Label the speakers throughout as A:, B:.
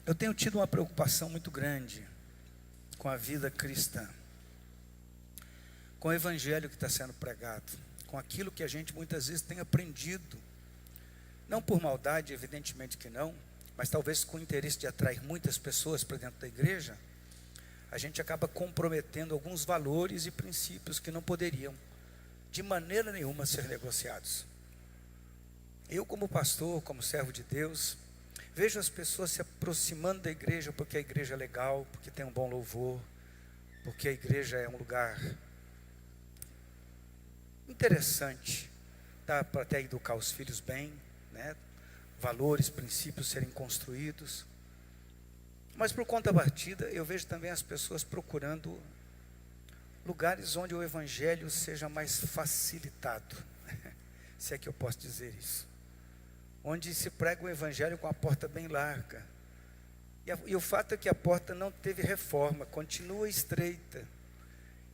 A: Eu tenho tido uma preocupação muito grande com a vida cristã, com o evangelho que está sendo pregado, com aquilo que a gente muitas vezes tem aprendido, não por maldade, evidentemente que não, mas talvez com o interesse de atrair muitas pessoas para dentro da igreja. A gente acaba comprometendo alguns valores e princípios que não poderiam, de maneira nenhuma, ser negociados. Eu, como pastor, como servo de Deus, vejo as pessoas se aproximando da igreja porque a igreja é legal, porque tem um bom louvor, porque a igreja é um lugar interessante, dá para até educar os filhos bem, né? Valores, princípios serem construídos. Mas por contrapartida, eu vejo também as pessoas procurando lugares onde o evangelho seja mais facilitado, se é que eu posso dizer isso, onde se prega o evangelho com a porta bem larga, e o fato é que a porta não teve reforma, continua estreita,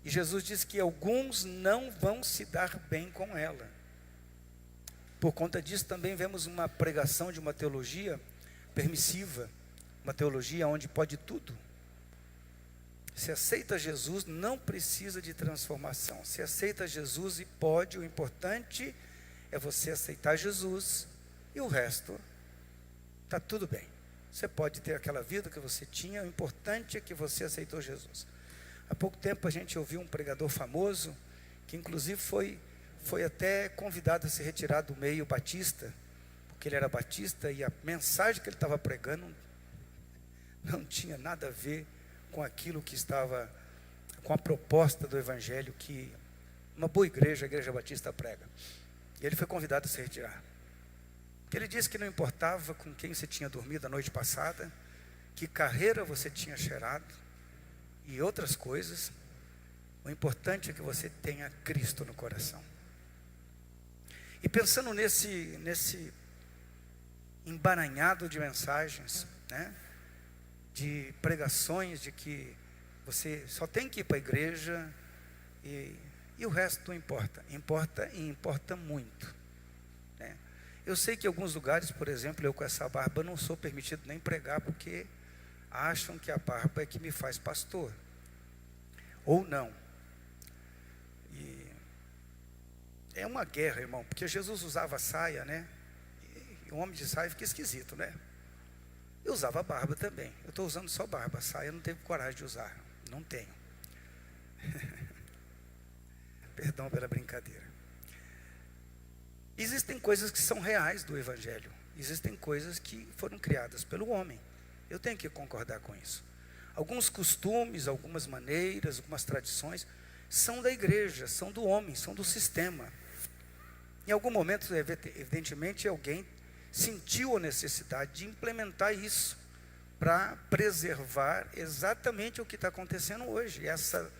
A: e Jesus diz que alguns não vão se dar bem com ela. Por conta disso também vemos uma pregação de uma teologia permissiva, uma teologia onde pode tudo. Se aceita Jesus, não precisa de transformação. Se aceita Jesus e pode, o importante é você aceitar Jesus e o resto está tudo bem. Você pode ter aquela vida que você tinha, o importante é que você aceitou Jesus. Há pouco tempo a gente ouviu um pregador famoso, que inclusive foi até convidado a se retirar do meio batista, porque ele era batista e a mensagem que ele estava pregando não tinha nada a ver com aquilo que estava, com a proposta do evangelho que uma boa igreja, a igreja batista prega. E ele foi convidado a se retirar. Porque ele disse que não importava com quem você tinha dormido a noite passada, que carreira você tinha cheirado e outras coisas, o importante é que você tenha Cristo no coração. E pensando nesse emaranhado de mensagens, né, de pregações de que você só tem que ir para a igreja e o resto não importa. Importa e importa muito, né? Eu sei que em alguns lugares, por exemplo, eu com essa barba não sou permitido nem pregar, porque acham que a barba é que me faz pastor, ou não. E é uma guerra, irmão, porque Jesus usava saia, né? E o homem de saia fica esquisito, né? Eu usava barba também. Eu estou usando só barba. Saia eu não teve coragem de usar. Não tenho. Perdão pela brincadeira. Existem coisas que são reais do evangelho. Existem coisas que foram criadas pelo homem. Eu tenho que concordar com isso. Alguns costumes, algumas maneiras, algumas tradições são da igreja, são do homem, são do sistema. Em algum momento, evidentemente, alguém sentiu a necessidade de implementar isso para preservar exatamente o que está acontecendo hoje, essa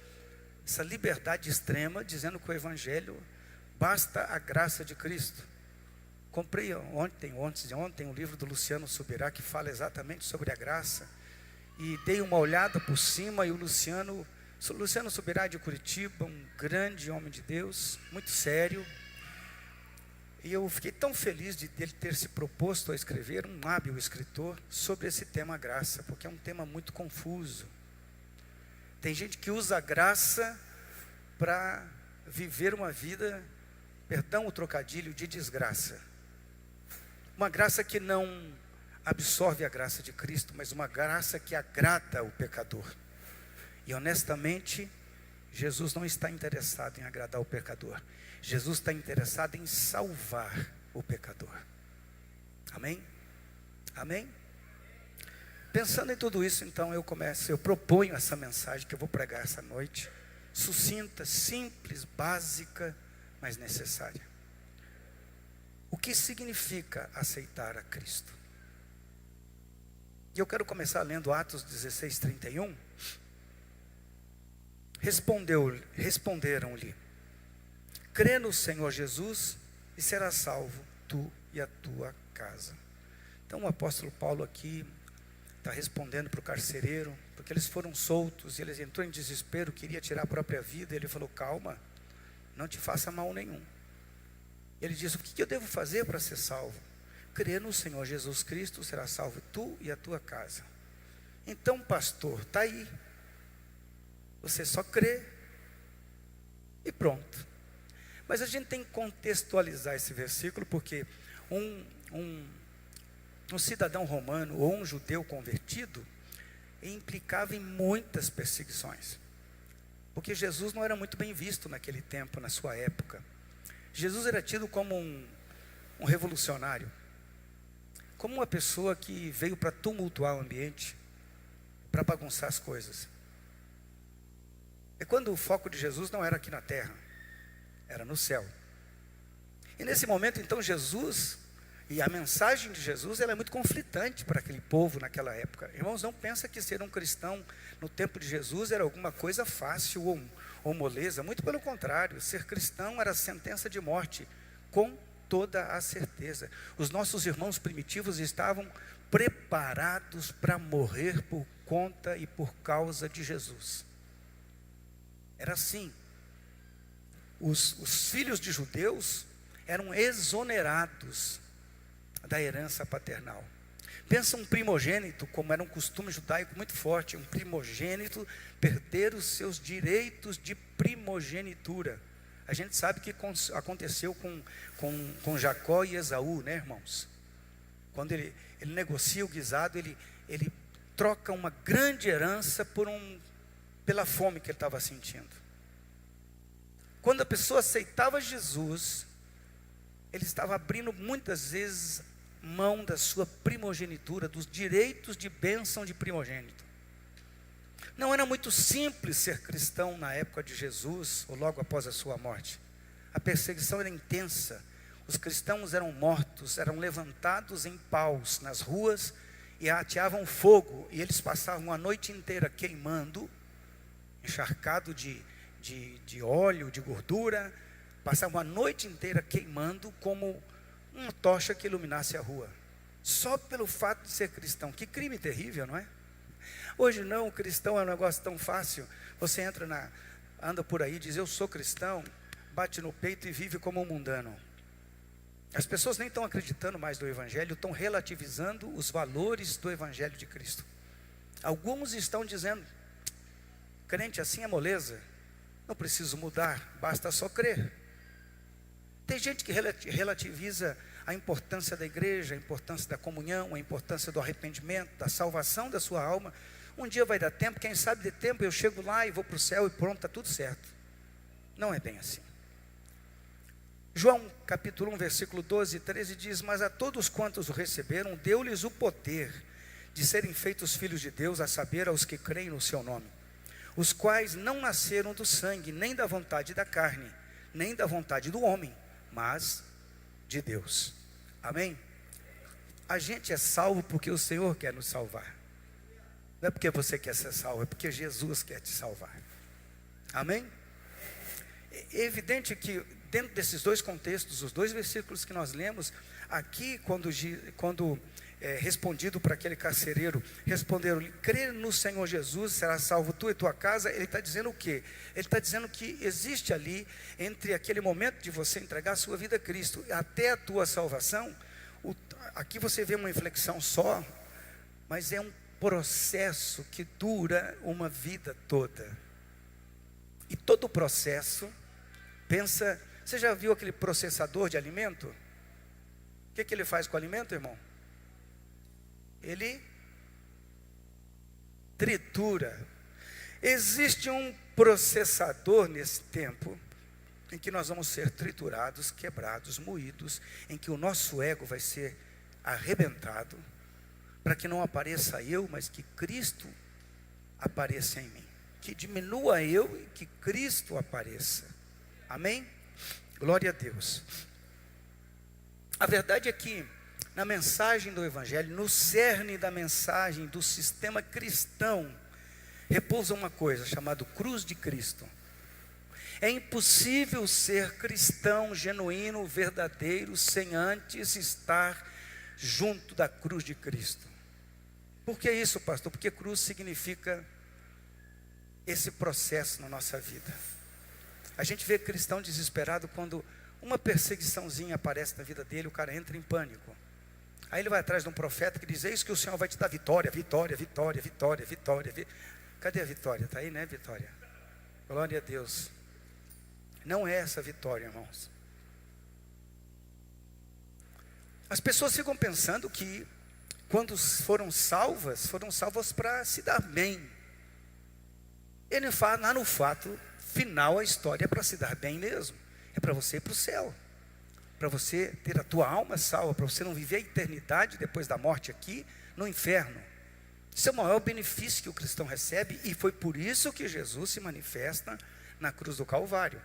A: liberdade extrema, dizendo que o evangelho basta a graça de Cristo. Comprei ontem um livro do Luciano Subirá que fala exatamente sobre a graça, e dei uma olhada por cima, e o Luciano Subirá de Curitiba, um grande homem de Deus, muito sério. E eu fiquei tão feliz de ele ter se proposto a escrever, um hábil escritor, sobre esse tema graça, porque é um tema muito confuso. Tem gente que usa a graça para viver uma vida, perdão o trocadilho, de desgraça. Uma graça que não absorve a graça de Cristo, mas uma graça que agrada o pecador. E honestamente, Jesus não está interessado em agradar o pecador. Jesus está interessado em salvar o pecador. Amém? Amém? Pensando em tudo isso, então eu proponho essa mensagem que eu vou pregar essa noite, sucinta, simples, básica, mas necessária. O que significa aceitar a Cristo? E eu quero começar lendo Atos 16:31. Responderam-lhe: crê no Senhor Jesus e serás salvo, tu e a tua casa. Então o apóstolo Paulo aqui está respondendo para o carcereiro, porque eles foram soltos, e ele entrou em desespero, queria tirar a própria vida. Ele falou: calma, não te faça mal nenhum. Ele diz: o que eu devo fazer para ser salvo? Crê no Senhor Jesus Cristo, será salvo tu e a tua casa. Então, pastor, está aí. Você só crê e pronto. Mas a gente tem que contextualizar esse versículo, porque um cidadão romano ou um judeu convertido implicava em muitas perseguições. Porque Jesus não era muito bem visto naquele tempo, na sua época. Jesus era tido como um revolucionário, como uma pessoa que veio para tumultuar o ambiente, para bagunçar as coisas. É quando o foco de Jesus não era aqui na terra, era no céu. E nesse momento, então, Jesus, e a mensagem de Jesus, ela é muito conflitante para aquele povo naquela época. Irmãos, não pensa que ser um cristão no tempo de Jesus era alguma coisa fácil ou moleza. Muito pelo contrário, ser cristão era sentença de morte, com toda a certeza. Os nossos irmãos primitivos estavam preparados para morrer por conta e por causa de Jesus. Era assim. Os filhos de judeus eram exonerados da herança paternal. Pensa um primogênito, como era um costume judaico muito forte, um primogênito perder os seus direitos de primogenitura. A gente sabe que aconteceu com Jacó e Esaú, né, irmãos? Quando ele negocia o guisado, ele troca uma grande herança pela fome que ele estava sentindo. Quando a pessoa aceitava Jesus, ele estava abrindo muitas vezes mão da sua primogenitura, dos direitos de bênção de primogênito. Não era muito simples ser cristão na época de Jesus, ou logo após a sua morte. A perseguição era intensa. Os cristãos eram mortos, eram levantados em paus nas ruas e ateavam fogo, e eles passavam a noite inteira queimando, encharcado de óleo, de gordura, passavam a noite inteira queimando como uma tocha que iluminasse a rua, só pelo fato de ser cristão. Que crime terrível, não é? Hoje não, o cristão é um negócio tão fácil. Você anda por aí, diz eu sou cristão, bate no peito e vive como um mundano. As pessoas nem estão acreditando mais no Evangelho, estão relativizando os valores do Evangelho de Cristo. Alguns estão dizendo, crente assim é moleza, não preciso mudar, basta só crer. Tem gente que relativiza a importância da igreja, a importância da comunhão, a importância do arrependimento, da salvação da sua alma. Um dia vai dar tempo, quem sabe de tempo eu chego lá e vou para o céu e pronto, está tudo certo. Não é bem assim. João capítulo 1, versículo 12 e 13 diz, mas a todos quantos o receberam, deu-lhes o poder de serem feitos filhos de Deus, a saber, aos que creem no seu nome, os quais não nasceram do sangue, nem da vontade da carne, nem da vontade do homem, mas de Deus. Amém? A gente é salvo porque o Senhor quer nos salvar. Não é porque você quer ser salvo, é porque Jesus quer te salvar. Amém? É evidente que dentro desses dois contextos, os dois versículos que nós lemos, aqui quando respondido para aquele carcereiro, responderam, crer no Senhor Jesus, será salvo tu e tua casa. Ele está dizendo o quê? Ele está dizendo que existe ali, entre aquele momento de você entregar a sua vida a Cristo, até a tua salvação, aqui você vê uma inflexão só, mas é um processo que dura uma vida toda. E todo o processo, pensa, você já viu aquele processador de alimento? O que ele faz com o alimento, irmão? Ele tritura. Existe um processador nesse tempo em que nós vamos ser triturados, quebrados, moídos, em que o nosso ego vai ser arrebentado, para que não apareça eu, mas que Cristo apareça em mim, que diminua eu e que Cristo apareça. Amém? Glória a Deus. A verdade é que na mensagem do Evangelho, no cerne da mensagem do sistema cristão, repousa uma coisa chamada cruz de Cristo. É impossível ser cristão genuíno, verdadeiro, sem antes estar junto da cruz de Cristo. Por que isso, pastor? Porque cruz significa esse processo na nossa vida. A gente vê cristão desesperado quando uma perseguiçãozinha aparece na vida dele, o cara entra em pânico. Aí ele vai atrás de um profeta que diz: eis que o Senhor vai te dar vitória, vitória, vitória, vitória, vitória. Cadê a vitória? Está aí, né, vitória? Glória a Deus. Não é essa vitória, irmãos. As pessoas ficam pensando que quando foram salvas para se dar bem. Ele fala, lá no fato final, a história é para se dar bem mesmo. É para você ir para o céu. Para você ter a tua alma salva, para você não viver a eternidade depois da morte aqui no inferno. Isso é o maior benefício que o cristão recebe, e foi por isso que Jesus se manifesta na cruz do Calvário.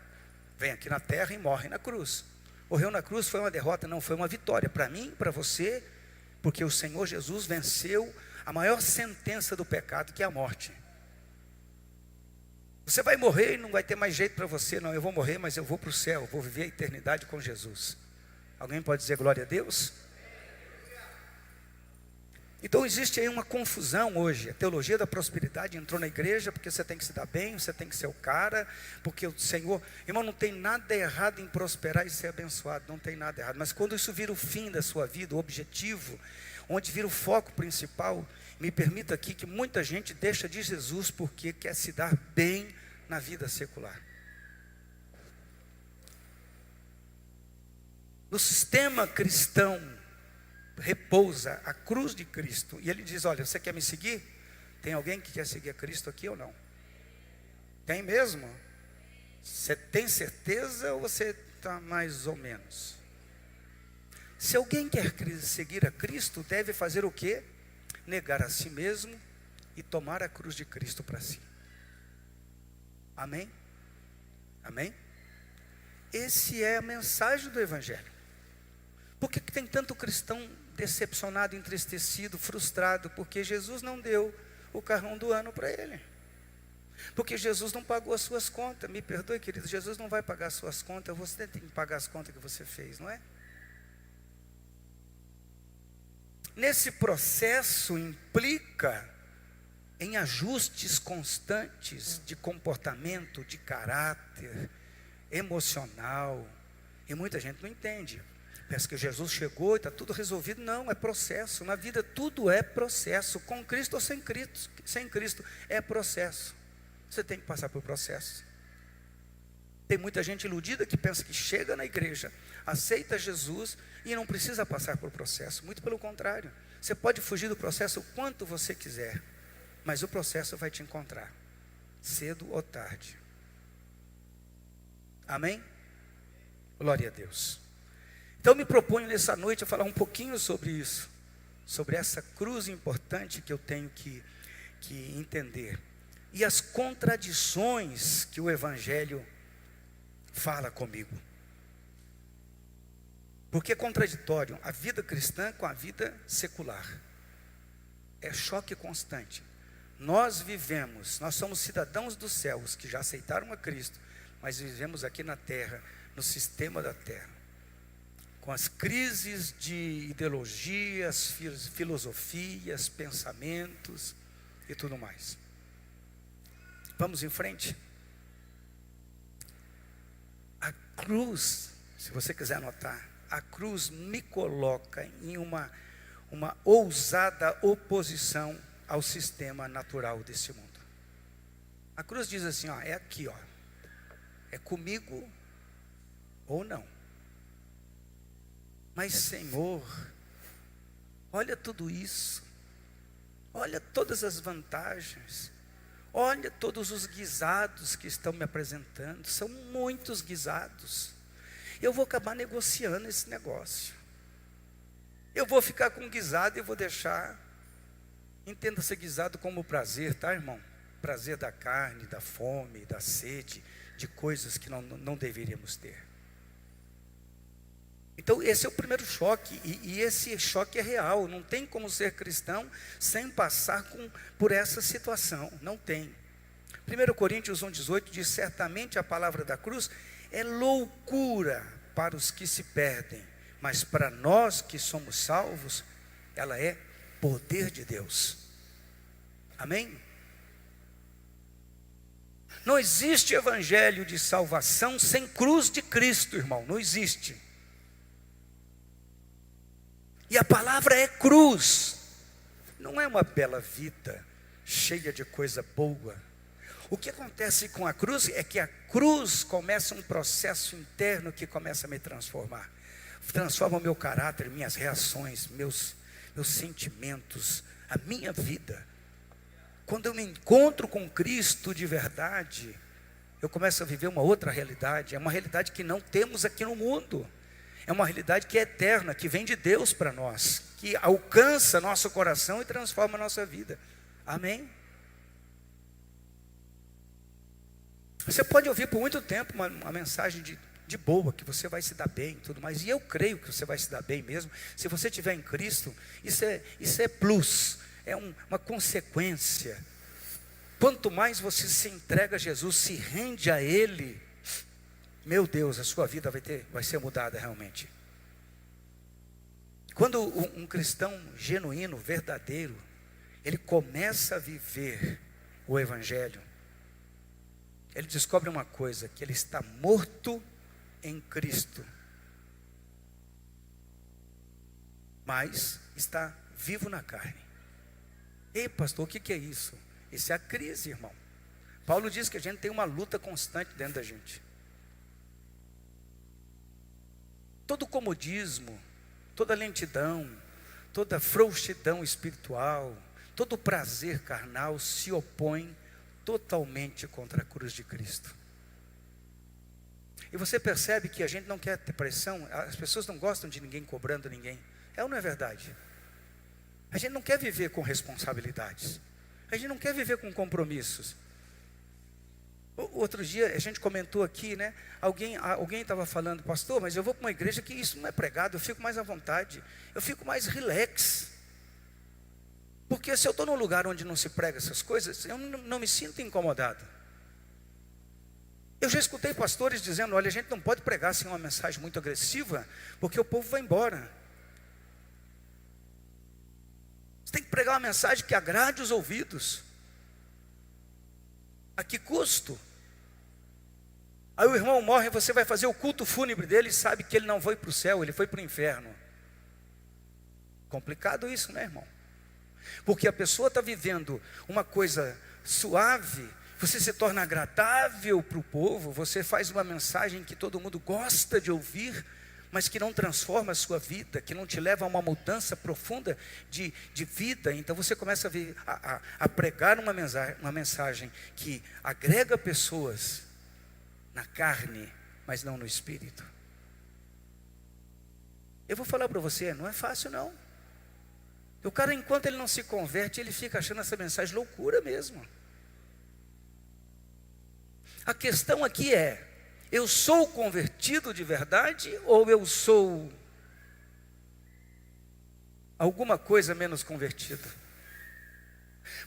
A: Vem aqui na terra e morre na cruz. Morreu na cruz foi uma derrota? Não, foi uma vitória para mim, para você, porque o Senhor Jesus venceu a maior sentença do pecado, que é a morte. Você vai morrer e não vai ter mais jeito para você. Não, eu vou morrer, mas eu vou para o céu, vou viver a eternidade com Jesus. Alguém pode dizer glória a Deus? Então existe aí uma confusão hoje. A teologia da prosperidade entrou na igreja porque você tem que se dar bem, você tem que ser o cara, porque o Senhor... Irmão, não tem nada errado em prosperar e ser abençoado, não tem nada errado. Mas quando isso vira o fim da sua vida, o objetivo, onde vira o foco principal, me permita aqui que muita gente deixa de Jesus porque quer se dar bem na vida secular. No sistema cristão repousa a cruz de Cristo, e ele diz: olha, você quer me seguir? Tem alguém que quer seguir a Cristo aqui ou não? Tem mesmo? Você tem certeza ou você está mais ou menos? Se alguém quer seguir a Cristo, deve fazer o quê? Negar a si mesmo e tomar a cruz de Cristo para si. Amém? Amém? Esse é a mensagem do Evangelho. Por que tem tanto cristão decepcionado, entristecido, frustrado? Porque Jesus não deu o carrão do ano para ele. Porque Jesus não pagou as suas contas. Me perdoe, querido, Jesus não vai pagar as suas contas. Você tem que pagar as contas que você fez, não é? Nesse processo implica em ajustes constantes de comportamento, de caráter, emocional. E muita gente não entende. Pensa que Jesus chegou e está tudo resolvido. Não, é processo. Na vida tudo é processo. Com Cristo ou sem Cristo. Sem Cristo é processo. Você tem que passar por processo. Tem muita gente iludida que pensa que chega na igreja, aceita Jesus e não precisa passar por processo. Muito pelo contrário. Você pode fugir do processo o quanto você quiser, mas o processo vai te encontrar, cedo ou tarde. Amém? Glória a Deus. Então me proponho nessa noite a falar um pouquinho sobre isso, sobre essa cruz importante que eu tenho que entender, e as contradições que o Evangelho fala comigo. Porque é contraditório a vida cristã com a vida secular. É choque constante. Nós somos cidadãos dos céus que já aceitaram a Cristo, mas vivemos aqui na terra, no sistema da terra, com as crises de ideologias, filosofias, pensamentos e tudo mais. Vamos em frente? A cruz, se você quiser anotar, a cruz me coloca em uma ousada oposição ao sistema natural desse mundo. A cruz diz assim, ó, é aqui, ó, é comigo ou não. Mas Senhor, olha tudo isso, olha todas as vantagens, olha todos os guisados que estão me apresentando, são muitos guisados. Eu vou acabar negociando esse negócio. Eu vou ficar com guisado e vou deixar, entenda-se guisado como prazer, tá, irmão? Prazer da carne, da fome, da sede, de coisas que não deveríamos ter. Então esse é o primeiro choque, e esse choque é real. Não tem como ser cristão sem passar por essa situação, não tem. 1 Coríntios 1,18 diz: certamente a palavra da cruz é loucura para os que se perdem, mas para nós que somos salvos, ela é poder de Deus. Amém? Não existe evangelho de salvação sem cruz de Cristo, irmão, não existe. E a palavra é cruz. Não é uma bela vida cheia de coisa boa. O que acontece com a cruz é que a cruz começa um processo interno que começa a me transformar. Transforma o meu caráter, minhas reações, meus sentimentos, a minha vida. Quando eu me encontro com Cristo de verdade, eu começo a viver uma outra realidade. É uma realidade que não temos aqui no mundo. É uma realidade que é eterna, que vem de Deus para nós, que alcança nosso coração e transforma a nossa vida. Amém? Você pode ouvir por muito tempo uma mensagem de boa, que você vai se dar bem e tudo mais. E eu creio que você vai se dar bem mesmo. Se você estiver em Cristo, isso é plus, é uma consequência. Quanto mais você se entrega a Jesus, se rende a Ele, meu Deus, a sua vida vai ser mudada realmente. Quando um cristão genuíno, verdadeiro, ele começa a viver o Evangelho, ele descobre uma coisa, que ele está morto em Cristo, mas está vivo na carne. Ei, pastor, o que é isso? Isso é a crise, irmão. Paulo diz que a gente tem uma luta constante dentro da gente. Todo comodismo, toda lentidão, toda frouxidão espiritual, todo prazer carnal se opõe totalmente contra a cruz de Cristo. E você percebe que a gente não quer ter pressão, as pessoas não gostam de ninguém cobrando ninguém. É ou não é verdade? A gente não quer viver com responsabilidades. A gente não quer viver com compromissos. Outro dia a gente comentou aqui, né? Alguém estava falando, pastor, mas eu vou para uma igreja que isso não é pregado, eu fico mais à vontade, eu fico mais relax. Porque se eu estou num lugar onde não se prega essas coisas, eu não me sinto incomodado. Eu já escutei pastores dizendo, olha, a gente não pode pregar assim uma mensagem muito agressiva, porque o povo vai embora. Você tem que pregar uma mensagem que agrade os ouvidos. A que custo? Aí o irmão morre, você vai fazer o culto fúnebre dele e sabe que ele não foi para o céu, ele foi para o inferno. Complicado isso, né, irmão? Porque a pessoa está vivendo uma coisa suave, você se torna agradável para o povo, você faz uma mensagem que todo mundo gosta de ouvir, mas que não transforma a sua vida, que não te leva a uma mudança profunda de vida. Então você começa a pregar uma mensagem que agrega pessoas na carne, mas não no espírito. Eu vou falar para você, não é fácil não. O cara, enquanto ele não se converte, ele fica achando essa mensagem loucura mesmo. A questão aqui é, eu sou convertido de verdade ou eu sou alguma coisa menos convertido?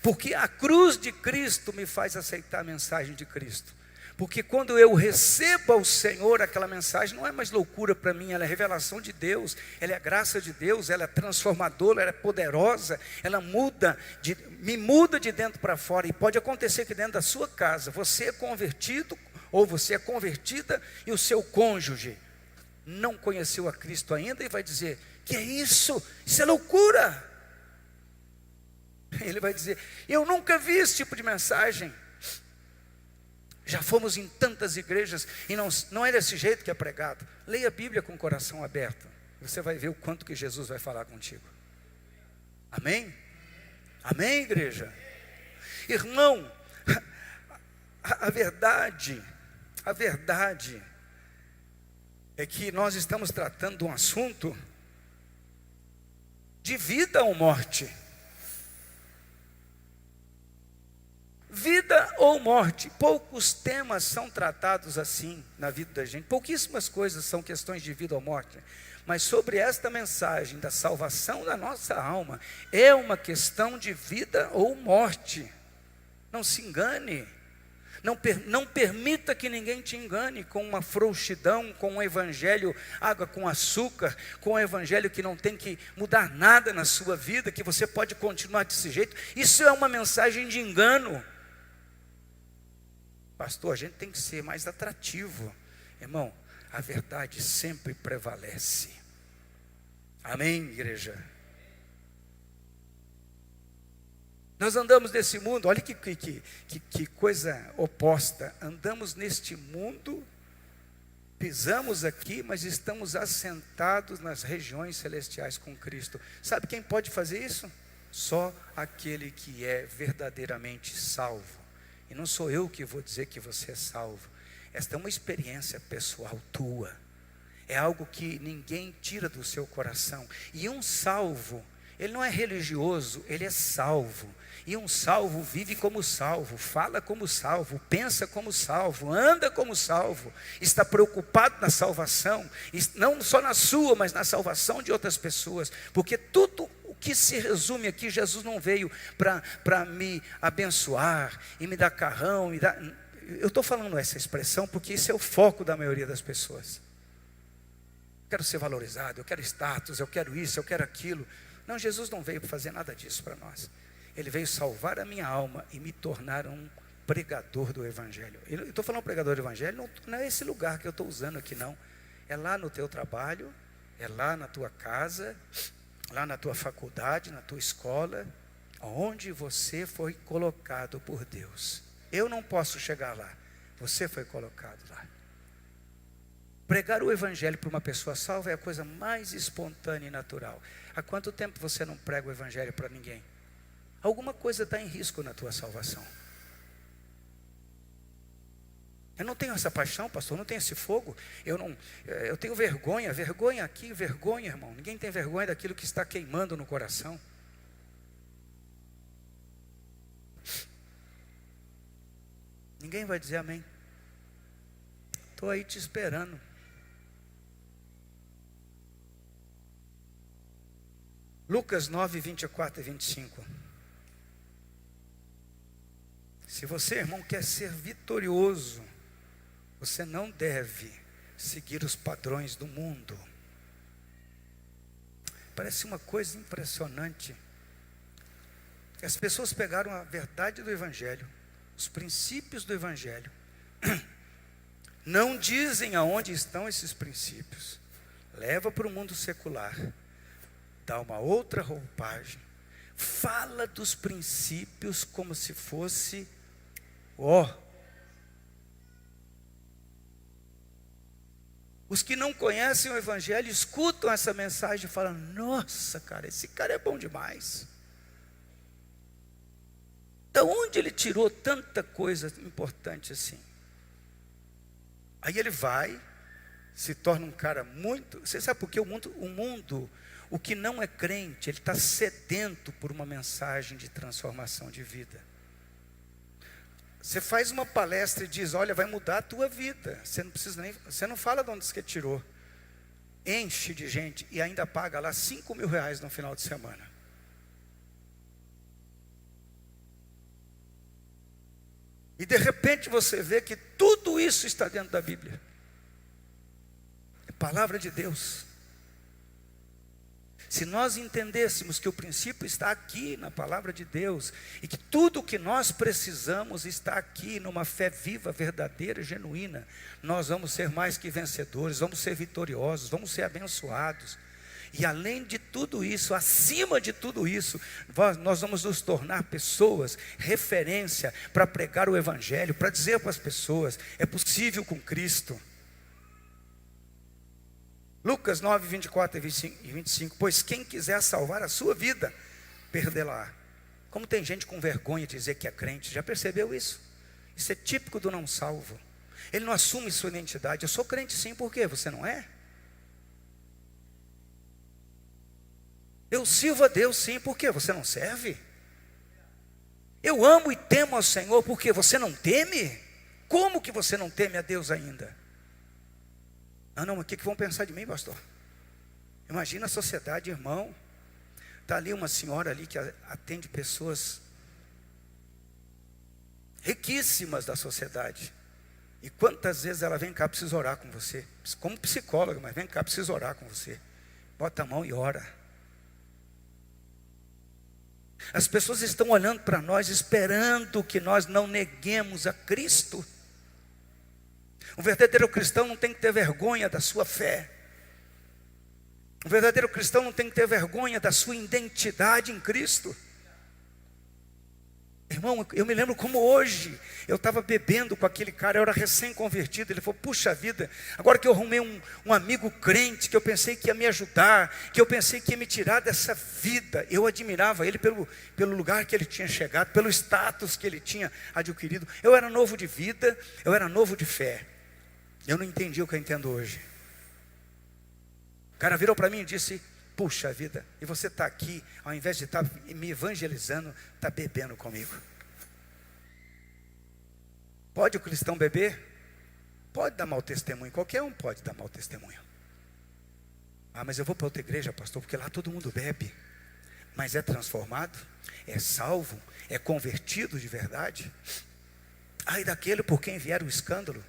A: Porque a cruz de Cristo me faz aceitar a mensagem de Cristo. Porque quando eu recebo ao Senhor aquela mensagem, não é mais loucura para mim, ela é revelação de Deus, ela é a graça de Deus, ela é transformadora, ela é poderosa, ela me muda de dentro para fora. E pode acontecer que dentro da sua casa, você é convertido, ou você é convertida, e o seu cônjuge não conheceu a Cristo ainda, e vai dizer, que é isso? Isso é loucura. Ele vai dizer, eu nunca vi esse tipo de mensagem. Já fomos em tantas igrejas e não é desse jeito que é pregado. Leia a Bíblia com o coração aberto. Você vai ver o quanto que Jesus vai falar contigo. Amém? Amém, igreja? Irmão, a verdade é que nós estamos tratando de um assunto de vida ou morte. Vida ou morte, poucos temas são tratados assim na vida da gente, pouquíssimas coisas são questões de vida ou morte, mas sobre esta mensagem da salvação da nossa alma, é uma questão de vida ou morte. Não se engane, não permita que ninguém te engane com uma frouxidão, com um evangelho água com açúcar, com um evangelho que não tem que mudar nada na sua vida, que você pode continuar desse jeito. Isso é uma mensagem de engano. Pastor, a gente tem que ser mais atrativo. Irmão, a verdade sempre prevalece. Amém, igreja? Nós andamos nesse mundo, olha que coisa oposta. Andamos neste mundo, pisamos aqui, mas estamos assentados nas regiões celestiais com Cristo. Sabe quem pode fazer isso? Só aquele que é verdadeiramente salvo. E não sou eu que vou dizer que você é salvo. Esta é uma experiência pessoal tua. É algo que ninguém tira do seu coração. E um salvo, ele não é religioso, ele é salvo. E um salvo vive como salvo, fala como salvo, pensa como salvo, anda como salvo, está preocupado na salvação, não só na sua, mas na salvação de outras pessoas, porque tudo o que se resume aqui, Jesus não veio para me abençoar e me dar carrão, eu estou falando essa expressão porque isso é o foco da maioria das pessoas. Eu quero ser valorizado, eu quero status, eu quero isso, eu quero aquilo. Não, Jesus não veio para fazer nada disso para nós. Ele veio salvar a minha alma e me tornar um pregador do Evangelho. Eu estou falando pregador do Evangelho, não é esse lugar que eu estou usando aqui não. É lá no teu trabalho, é lá na tua casa, lá na tua faculdade, na tua escola, onde você foi colocado por Deus. Eu não posso chegar lá, você foi colocado lá. Pregar o Evangelho para uma pessoa salva é a coisa mais espontânea e natural. Há quanto tempo você não prega o Evangelho para ninguém? Alguma coisa está em risco na tua salvação. Eu não tenho essa paixão, pastor, não tenho esse fogo. Eu tenho vergonha aqui, vergonha, irmão. Ninguém tem vergonha daquilo que está queimando no coração. Ninguém vai dizer amém. Estou aí te esperando. Lucas 9, 24 e 25. Se você, irmão, quer ser vitorioso, você não deve seguir os padrões do mundo. Parece uma coisa impressionante. As pessoas pegaram a verdade do Evangelho, os princípios do Evangelho, não dizem aonde estão esses princípios, leva para o mundo secular, dá uma outra roupagem, fala dos princípios como se fosse os que não conhecem o Evangelho escutam essa mensagem e falam: nossa, cara, esse cara é bom demais. Da onde ele tirou tanta coisa importante assim? Aí ele vai, se torna um cara muito... Você sabe por quê? O mundo, o que não é crente, ele está sedento por uma mensagem de transformação de vida. Você faz uma palestra e diz: olha, vai mudar a tua vida. Você não fala de onde você tirou. Enche de gente e ainda paga lá R$5.000 no final de semana. E de repente você vê que tudo isso está dentro da Bíblia. É palavra de Deus. Se nós entendêssemos que o princípio está aqui na palavra de Deus, e que tudo o que nós precisamos está aqui numa fé viva, verdadeira, genuína, nós vamos ser mais que vencedores, vamos ser vitoriosos, vamos ser abençoados. E além de tudo isso, acima de tudo isso, nós vamos nos tornar pessoas, referência para pregar o Evangelho, para dizer para as pessoas: é possível com Cristo. Lucas 9, 24 e 25, pois quem quiser salvar a sua vida, perdê-la. Como tem gente com vergonha de dizer que é crente, já percebeu isso? Isso é típico do não salvo. Ele não assume sua identidade. Eu sou crente sim, por quê? Você não é? Eu sirvo a Deus sim, por quê? Você não serve? Eu amo e temo ao Senhor, por quê? Você não teme? Como que você não teme a Deus ainda? Não, o que vão pensar de mim, pastor? Imagina a sociedade, irmão. Está ali uma senhora ali que atende pessoas riquíssimas da sociedade. E quantas vezes ela vem cá, precisa orar com você. Como psicóloga, mas vem cá, precisa orar com você. Bota a mão e ora. As pessoas estão olhando para nós, esperando que nós não neguemos a Cristo. Um verdadeiro cristão não tem que ter vergonha da sua fé. Um verdadeiro cristão não tem que ter vergonha da sua identidade em Cristo. Irmão, eu me lembro como hoje, eu estava bebendo com aquele cara, eu era recém-convertido, ele falou, puxa vida, agora que eu arrumei um amigo crente, que eu pensei que ia me ajudar, que eu pensei que ia me tirar dessa vida, eu admirava ele pelo lugar que ele tinha chegado, pelo status que ele tinha adquirido, eu era novo de vida, eu era novo de fé, eu não entendi o que eu entendo hoje. O cara virou para mim e disse, puxa vida, e você está aqui, ao invés de estar me evangelizando, está bebendo comigo. Pode o cristão beber? Pode dar mau testemunho, qualquer um pode dar mau testemunho. Ah, mas eu vou para outra igreja, pastor, porque lá todo mundo bebe. Mas é transformado, é salvo, é convertido de verdade. Ai daquele por quem vier o escândalo.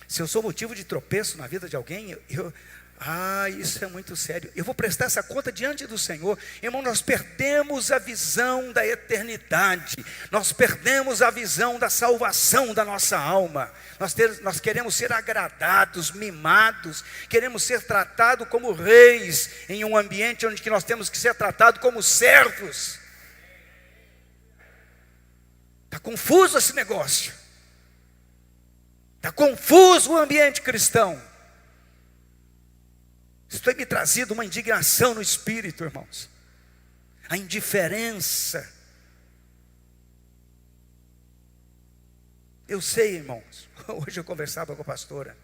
A: Se eu sou motivo de tropeço na vida de alguém, isso é muito sério. Eu vou prestar essa conta diante do Senhor. Irmão, nós perdemos a visão da eternidade. Nós perdemos a visão da salvação da nossa alma. Nós queremos ser agradados, mimados. Queremos ser tratados como reis em um ambiente onde nós temos que ser tratados como servos. Está confuso esse negócio. Está confuso o ambiente cristão. Isso tem me trazido uma indignação no espírito, irmãos. A indiferença. Eu sei, irmãos, hoje eu conversava com a pastora.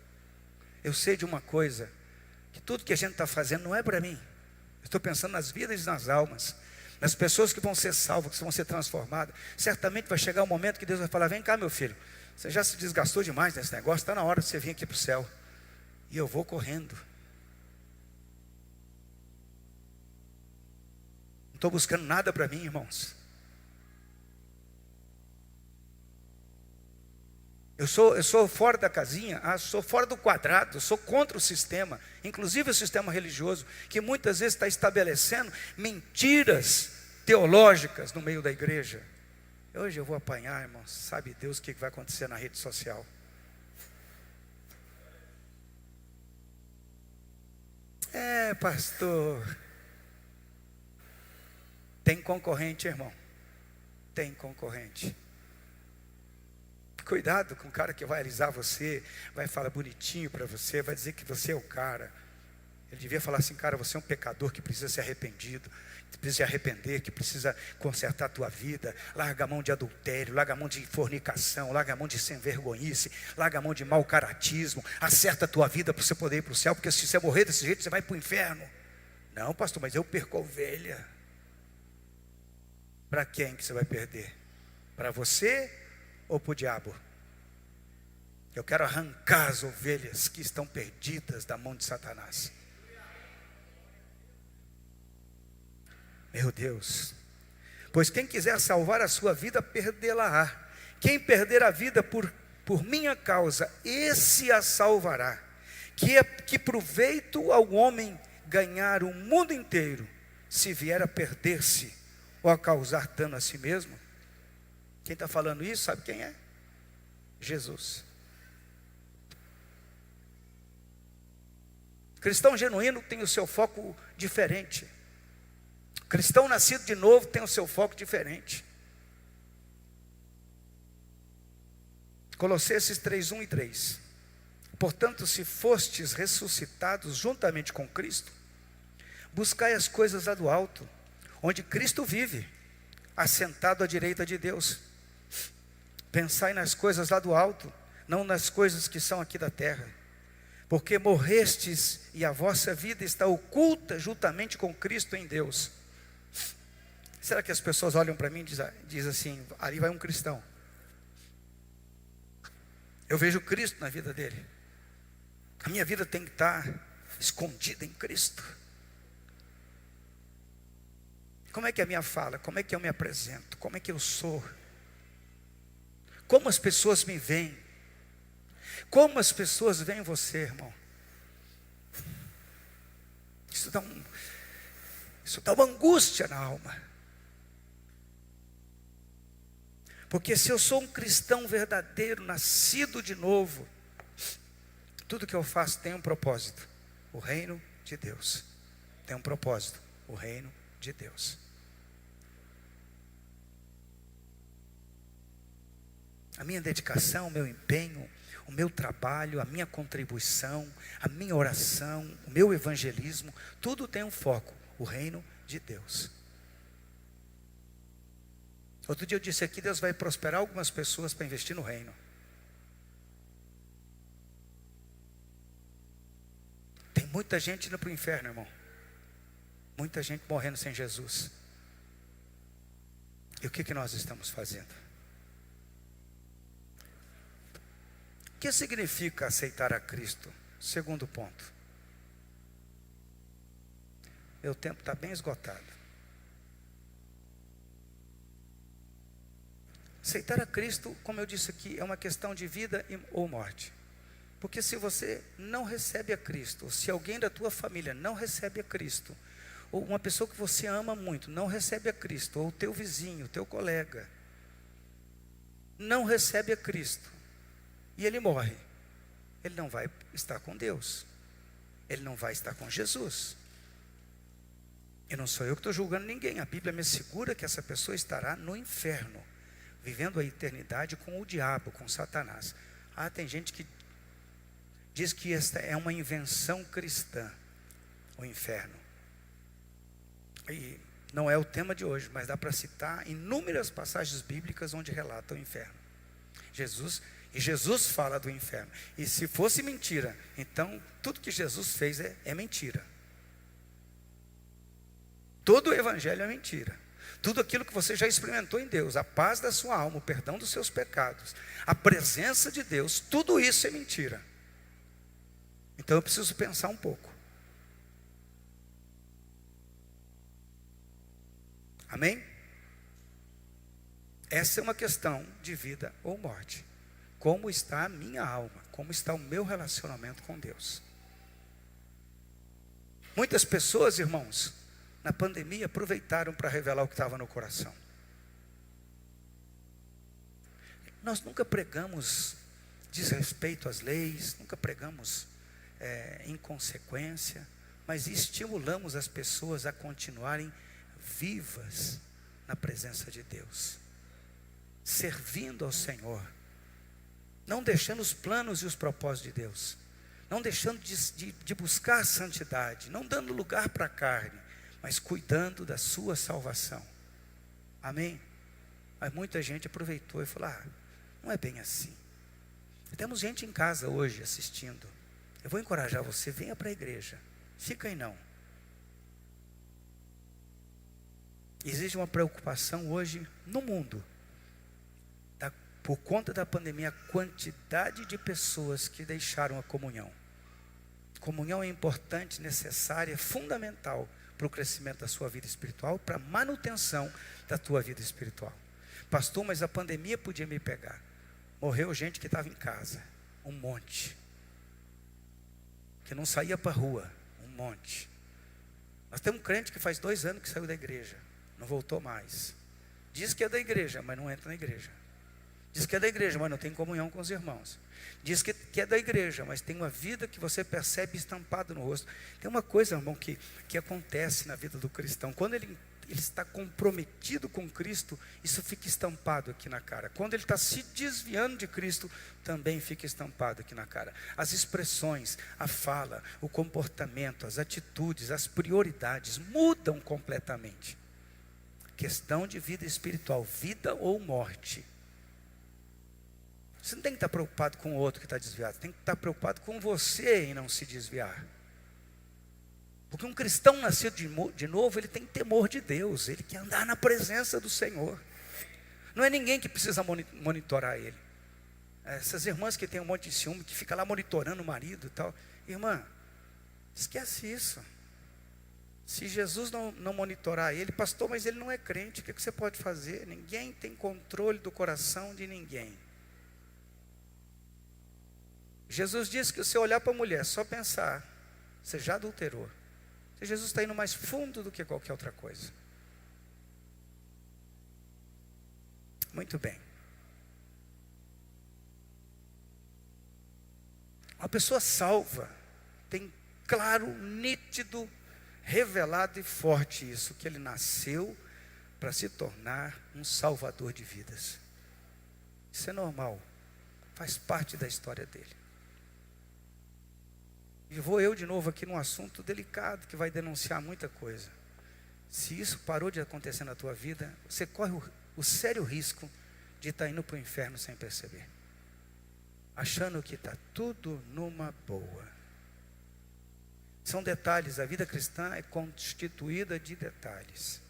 A: Eu sei de uma coisa, que tudo que a gente está fazendo não é para mim. Eu estou pensando nas vidas e nas almas, nas pessoas que vão ser salvas, que vão ser transformadas. Certamente vai chegar um momento que Deus vai falar, vem cá meu filho, você já se desgastou demais nesse negócio, está na hora de você vir aqui para o céu. E eu vou correndo. Não estou buscando nada para mim, irmãos. Eu sou fora da casinha, sou fora do quadrado, sou contra o sistema, inclusive o sistema religioso, que muitas vezes está estabelecendo mentiras teológicas no meio da igreja. Hoje eu vou apanhar, irmãos, sabe Deus o que vai acontecer na rede social. Pastor, tem concorrente, irmão, tem concorrente. Cuidado com o cara que vai alisar você, vai falar bonitinho para você, vai dizer que você é o cara. Ele devia falar assim, cara, você é um pecador que precisa ser arrependido, que precisa se arrepender, que precisa consertar a tua vida. Larga a mão de adultério, larga a mão de fornicação, larga a mão de sem vergonhice, larga a mão de mau caratismo, acerta a tua vida para você poder ir para o céu, porque se você morrer desse jeito, você vai para o inferno. Não, pastor, mas eu perco a ovelha. Para quem que você vai perder? Para você ou para o diabo? Eu quero arrancar as ovelhas que estão perdidas da mão de Satanás. Meu Deus. Pois quem quiser salvar a sua vida, perdê-la-á. Quem perder a vida por minha causa, esse a salvará. Que proveito ao homem ganhar o mundo inteiro, se vier a perder-se ou a causar dano a si mesmo? Quem está falando isso, sabe quem é? Jesus. Cristão genuíno tem o seu foco diferente. Cristão nascido de novo tem o seu foco diferente. Colossenses 3, 1 e 3. Portanto, se fostes ressuscitados juntamente com Cristo, buscai as coisas lá do alto, onde Cristo vive, assentado à direita de Deus. Pensai nas coisas lá do alto, não nas coisas que são aqui da terra. Porque morrestes e a vossa vida está oculta juntamente com Cristo em Deus. Será que as pessoas olham para mim e dizem assim, ali vai um cristão. Eu vejo Cristo na vida dele. A minha vida tem que estar escondida em Cristo. Como é que é a minha fala? Como é que eu me apresento? Como é que eu sou? Como as pessoas me veem? Como as pessoas veem você, irmão? Isso dá uma angústia na alma. Porque se eu sou um cristão verdadeiro, nascido de novo, tudo que eu faço tem um propósito: o reino de de Deus. Tem um propósito, o reino de Deus. A minha dedicação, o meu empenho, o meu trabalho, a minha contribuição, a minha oração, o meu evangelismo, tudo tem um foco, o reino de Deus. Outro dia eu disse aqui, Deus vai prosperar algumas pessoas para investir no reino. Tem muita gente indo para o inferno, irmão. Muita gente morrendo sem Jesus. E o que nós estamos fazendo? O que significa aceitar a Cristo? Segundo ponto. Meu tempo está bem esgotado. Aceitar a Cristo, como eu disse aqui, é uma questão de vida ou morte. Porque se você não recebe a Cristo, ou se alguém da tua família não recebe a Cristo, ou uma pessoa que você ama muito não recebe a Cristo, ou o teu vizinho, o teu colega, não recebe a Cristo, e ele morre, ele não vai estar com Deus, ele não vai estar com Jesus. E não sou eu que estou julgando ninguém, a Bíblia me assegura que essa pessoa estará no inferno, vivendo a eternidade com o diabo, com Satanás. Tem gente que diz que esta é uma invenção cristã, o inferno. E não é o tema de hoje, mas dá para citar inúmeras passagens bíblicas onde relata o inferno. Jesus fala do inferno. E se fosse mentira, então tudo que Jesus fez é mentira. Todo o evangelho é mentira. Tudo aquilo que você já experimentou em Deus, a paz da sua alma, o perdão dos seus pecados, a presença de Deus, tudo isso é mentira. Então eu preciso pensar um pouco. Amém? Essa é uma questão de vida ou morte. Como está a minha alma? Como está o meu relacionamento com Deus? Muitas pessoas, irmãos, na pandemia aproveitaram para revelar o que estava no coração. Nós nunca pregamos desrespeito às leis, nunca pregamos inconsequência, mas estimulamos as pessoas a continuarem vivas na presença de Deus, servindo ao Senhor, não deixando os planos e os propósitos de Deus, não deixando de buscar a santidade, não dando lugar para a carne, mas cuidando da sua salvação. Amém? Mas muita gente aproveitou e falou: não é bem assim. Temos gente em casa hoje assistindo. Eu vou encorajar você, venha para a igreja, fica aí não. Existe uma preocupação hoje no mundo, por conta da pandemia, a quantidade de pessoas que deixaram a comunhão. Comunhão é importante, necessária, fundamental para o crescimento da sua vida espiritual, para a manutenção da tua vida espiritual. Pastor, mas a pandemia podia me pegar. Morreu gente que estava em casa, um monte. Que não saía para a rua, um monte. Nós temos um crente que faz 2 anos que saiu da igreja, não voltou mais. Diz que é da igreja, mas não entra na igreja. Diz que é da igreja, mas não tem comunhão com os irmãos. Diz que é da igreja, mas tem uma vida que você percebe estampada no rosto. Tem uma coisa, irmão, que acontece na vida do cristão. Quando ele está comprometido com Cristo, isso fica estampado aqui na cara. Quando ele está se desviando de Cristo, também fica estampado aqui na cara. As expressões, a fala, o comportamento, as atitudes, as prioridades mudam completamente. Questão de vida espiritual, vida ou morte. Você não tem que estar preocupado com o outro que está desviado, tem que estar preocupado com você em não se desviar. Porque um cristão nascido de novo, ele tem temor de Deus, ele quer andar na presença do Senhor. Não é ninguém que precisa monitorar ele. Essas irmãs que têm um monte de ciúme, que fica lá monitorando o marido e tal. Irmã, esquece isso. Se Jesus não monitorar ele, pastor, mas ele não é crente, o que você pode fazer? Ninguém tem controle do coração de ninguém. Jesus disse que se você olhar para a mulher, só pensar, você já adulterou. Jesus está indo mais fundo do que qualquer outra coisa. Muito bem. Uma pessoa salva tem claro, nítido, revelado e forte isso, que ele nasceu para se tornar um salvador de vidas. Isso é normal, faz parte da história dele. E vou eu de novo aqui num assunto delicado, que vai denunciar muita coisa. Se isso parou de acontecer na tua vida, você corre o sério risco de estar indo para o inferno sem perceber, achando que está tudo numa boa. São detalhes, a vida cristã é constituída de detalhes.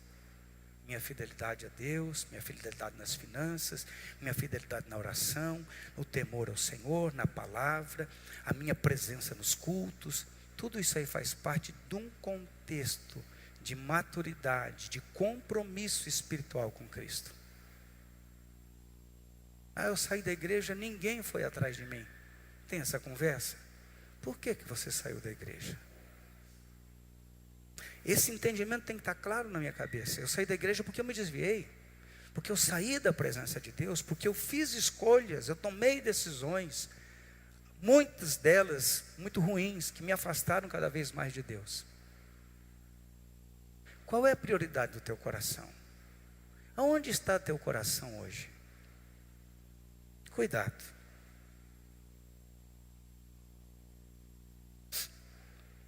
A: Minha fidelidade a Deus, minha fidelidade nas finanças, minha fidelidade na oração, no temor ao Senhor, na palavra, a minha presença nos cultos, tudo isso aí faz parte de um contexto de maturidade, de compromisso espiritual com Cristo. Eu saí da igreja, ninguém foi atrás de mim. Tem essa conversa? Por que você saiu da igreja? Esse entendimento tem que estar claro na minha cabeça. Eu saí da igreja porque eu me desviei, porque eu saí da presença de Deus, porque eu fiz escolhas, eu tomei decisões, muitas delas muito ruins, que me afastaram cada vez mais de Deus. Qual é a prioridade do teu coração? Aonde está teu coração hoje? Cuidado.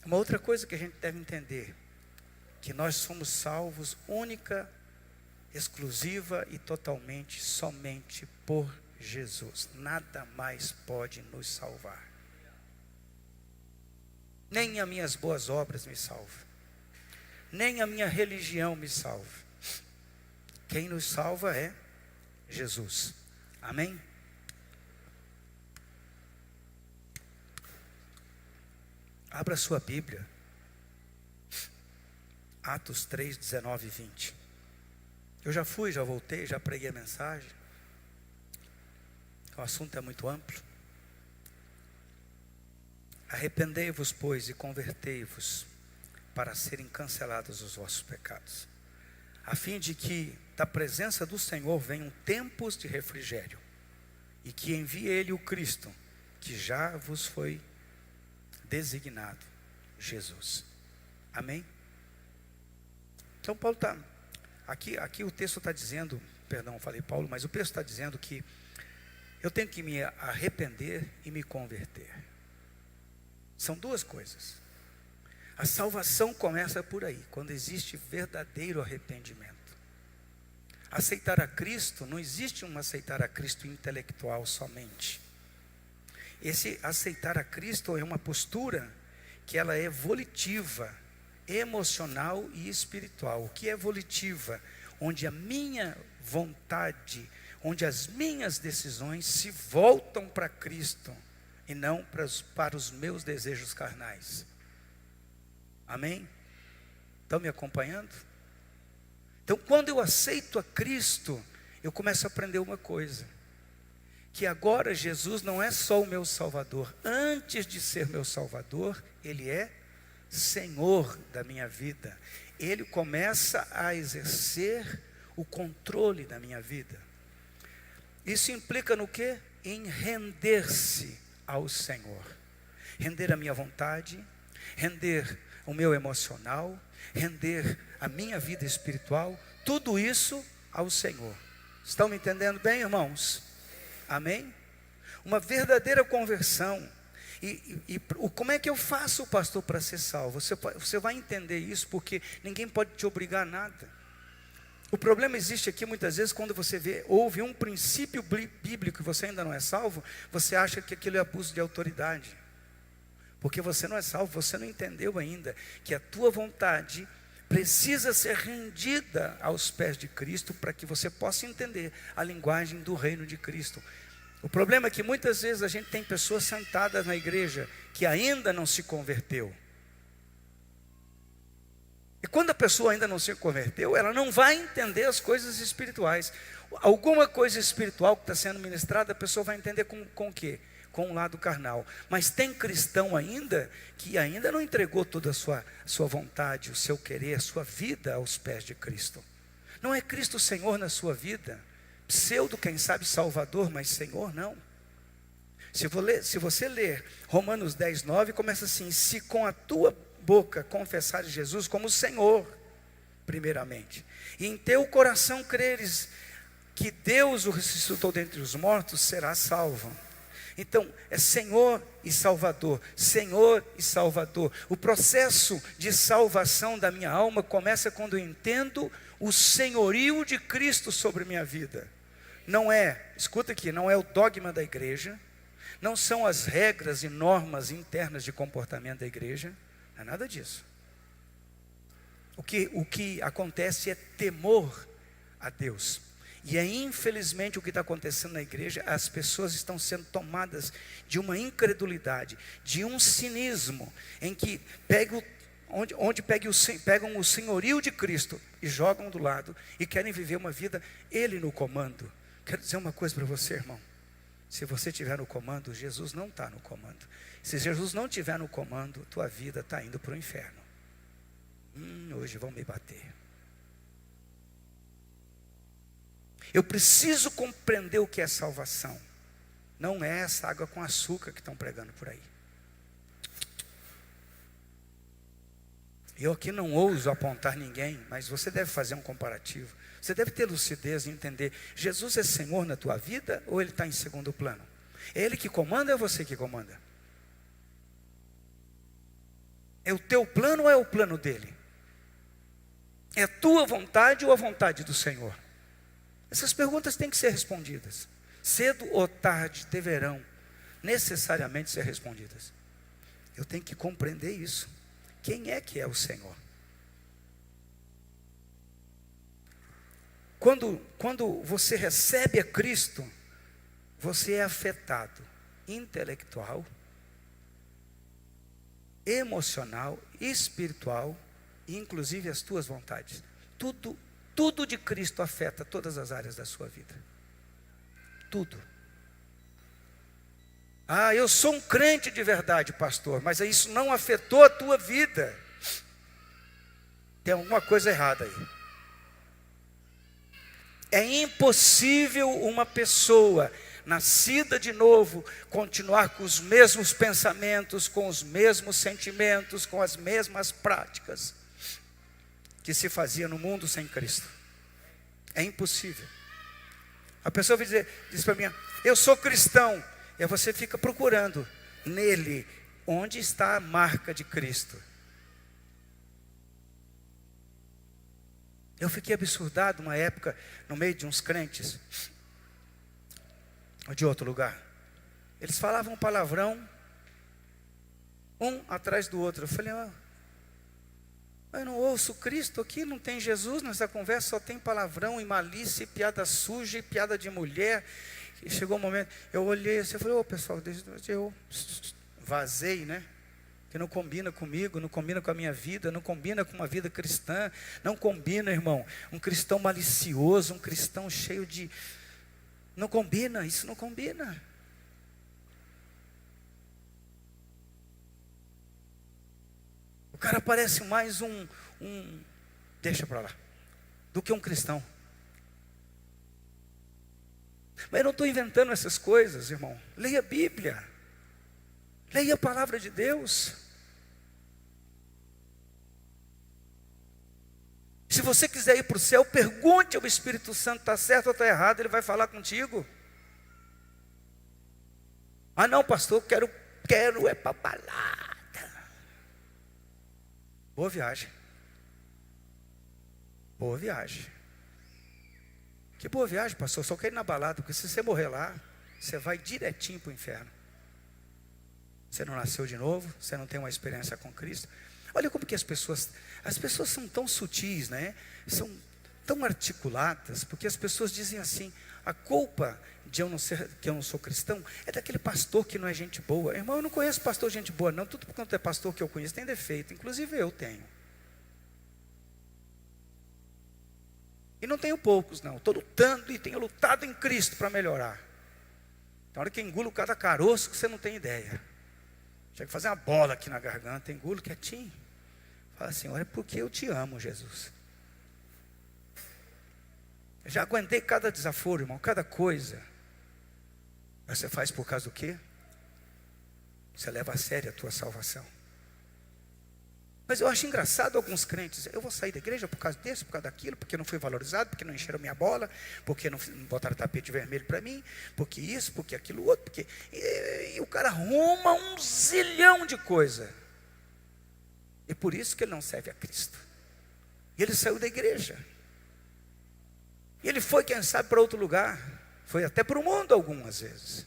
A: Uma outra coisa que a gente deve entender, que nós somos salvos única, exclusiva e totalmente, somente por Jesus. Nada mais pode nos salvar. Nem as minhas boas obras me salvam, nem a minha religião me salva. Quem nos salva é Jesus. Amém? Abra sua Bíblia, Atos 3, 19 e 20. Eu já fui, já voltei, já preguei a mensagem. O assunto é muito amplo. Arrependei-vos, pois, e convertei-vos, para serem cancelados os vossos pecados, a fim de que da presença do Senhor venham tempos de refrigério, e que envie Ele o Cristo, que já vos foi designado, Jesus. Amém? Então Paulo está, aqui o texto está dizendo, perdão, falei Paulo, mas o texto está dizendo que eu tenho que me arrepender e me converter. São duas coisas. A salvação começa por aí, quando existe verdadeiro arrependimento. Aceitar a Cristo, não existe um aceitar a Cristo intelectual somente. Esse aceitar a Cristo é uma postura que ela é volitiva, emocional e espiritual. O que é volitiva? Onde a minha vontade, onde as minhas decisões se voltam para Cristo e não para os meus desejos carnais. Amém? Estão me acompanhando? Então, quando eu aceito a Cristo, eu começo a aprender uma coisa, que agora Jesus não é só o meu Salvador. Antes de ser meu Salvador, Ele é Senhor da minha vida. Ele começa a exercer o controle da minha vida. Isso implica no quê? Em render-se ao Senhor. Render a minha vontade, render o meu emocional, render a minha vida espiritual, tudo isso ao Senhor. Estão me entendendo bem, irmãos? Amém? Uma verdadeira conversão. Como é que eu faço, pastor, para ser salvo? Você vai entender isso, porque ninguém pode te obrigar a nada. O problema existe aqui muitas vezes quando você ouve um princípio bíblico e você ainda não é salvo, você acha que aquilo é abuso de autoridade. Porque você não é salvo, você não entendeu ainda que a tua vontade precisa ser rendida aos pés de Cristo para que você possa entender a linguagem do reino de Cristo. O problema é que muitas vezes a gente tem pessoas sentadas na igreja que ainda não se converteu. E quando a pessoa ainda não se converteu, ela não vai entender as coisas espirituais. Alguma coisa espiritual que está sendo ministrada, a pessoa vai entender com o quê? Com o lado carnal. Mas tem cristão ainda que ainda não entregou toda a sua vontade, o seu querer, a sua vida aos pés de Cristo. Não é Cristo Senhor na sua vida. Pseudo, quem sabe, Salvador, mas Senhor não. Se você ler Romanos 10, 9, começa assim: se com a tua boca confessares Jesus como Senhor, primeiramente, e em teu coração creres que Deus o ressuscitou dentre os mortos, serás salvo. Então, é Senhor e Salvador, Senhor e Salvador. O processo de salvação da minha alma começa quando eu entendo o senhorio de Cristo sobre minha vida. Não é, escuta aqui, não é o dogma da igreja, não são as regras e normas internas de comportamento da igreja, não é nada disso. O que acontece é temor a Deus. E é infelizmente o que está acontecendo na igreja. As pessoas estão sendo tomadas de uma incredulidade, de um cinismo, em que pegam o senhorio de Cristo e jogam do lado, e querem viver uma vida, Ele no comando. Quero dizer uma coisa para você, irmão: se você estiver no comando, Jesus não está no comando. Se Jesus não estiver no comando, tua vida está indo para o inferno. Hoje vão me bater. Eu preciso compreender o que é salvação. Não é essa água com açúcar que estão pregando por aí. Eu aqui não ouso apontar ninguém, mas você deve fazer um comparativo. Você deve ter lucidez e entender: Jesus é Senhor na tua vida ou Ele está em segundo plano? É Ele que comanda ou é você que comanda? É o teu plano ou é o plano dEle? É a tua vontade ou a vontade do Senhor? Essas perguntas têm que ser respondidas. Cedo ou tarde deverão necessariamente ser respondidas. Eu tenho que compreender isso. Quem é que é o Senhor? Quando você recebe a Cristo, você é afetado intelectual, emocional, espiritual, e inclusive as tuas vontades. Tudo de Cristo afeta todas as áreas da sua vida. Tudo. Eu sou um crente de verdade, pastor, mas isso não afetou a tua vida. Tem alguma coisa errada aí. É impossível uma pessoa nascida de novo continuar com os mesmos pensamentos, com os mesmos sentimentos, com as mesmas práticas que se fazia no mundo sem Cristo. É impossível. A pessoa diz para mim: eu sou cristão. E aí você fica procurando nele onde está a marca de Cristo. Eu fiquei absurdado uma época no meio de uns crentes de outro lugar. Eles falavam palavrão um atrás do outro. Eu falei: eu não ouço Cristo aqui, não tem Jesus nessa conversa, só tem palavrão e malícia, e piada suja, e piada de mulher. E chegou um momento, eu olhei assim, eu falei: pessoal, eu vazei, né? Que não combina comigo, não combina com a minha vida, não combina com uma vida cristã, não combina, irmão. Um cristão malicioso, um cristão cheio de... Não combina, isso não combina. O cara parece mais deixa para lá, do que um cristão. Mas eu não estou inventando essas coisas, irmão. Leia a Bíblia. Leia a palavra de Deus. Se você quiser ir para o céu, pergunte ao Espírito Santo: está certo ou está errado? Ele vai falar contigo. Não, pastor, quero é para balada. Boa viagem. Boa viagem. Que boa viagem, pastor. Só quero ir na balada, porque se você morrer lá, você vai direitinho para o inferno. Você não nasceu de novo, você não tem uma experiência com Cristo. Olha como que as pessoas são tão sutis, né? São tão articuladas, porque as pessoas dizem assim: a culpa de que eu não sou cristão é daquele pastor que não é gente boa. Irmão, eu não conheço pastor gente boa não. Tudo quanto é pastor que eu conheço tem defeito, inclusive eu tenho. E não tenho poucos não, estou lutando e tenho lutado em Cristo para melhorar. Tem hora que engulo cada caroço que você não tem ideia. Chega a fazer uma bola aqui na garganta, engulo quietinho. Fala: Senhor, é porque eu te amo, Jesus. Eu já aguentei cada desaforo, irmão, cada coisa. Mas você faz por causa do quê? Você leva a sério a tua salvação. Mas eu acho engraçado alguns crentes, eu vou sair da igreja por causa disso, por causa daquilo, porque não fui valorizado, porque não encheram minha bola, porque não botaram tapete vermelho para mim, porque isso, porque aquilo outro, porque... E o cara arruma um zilhão de coisa. E por isso que ele não serve a Cristo. E ele saiu da igreja. E ele foi, quem sabe, para outro lugar. Foi até para o mundo algumas vezes.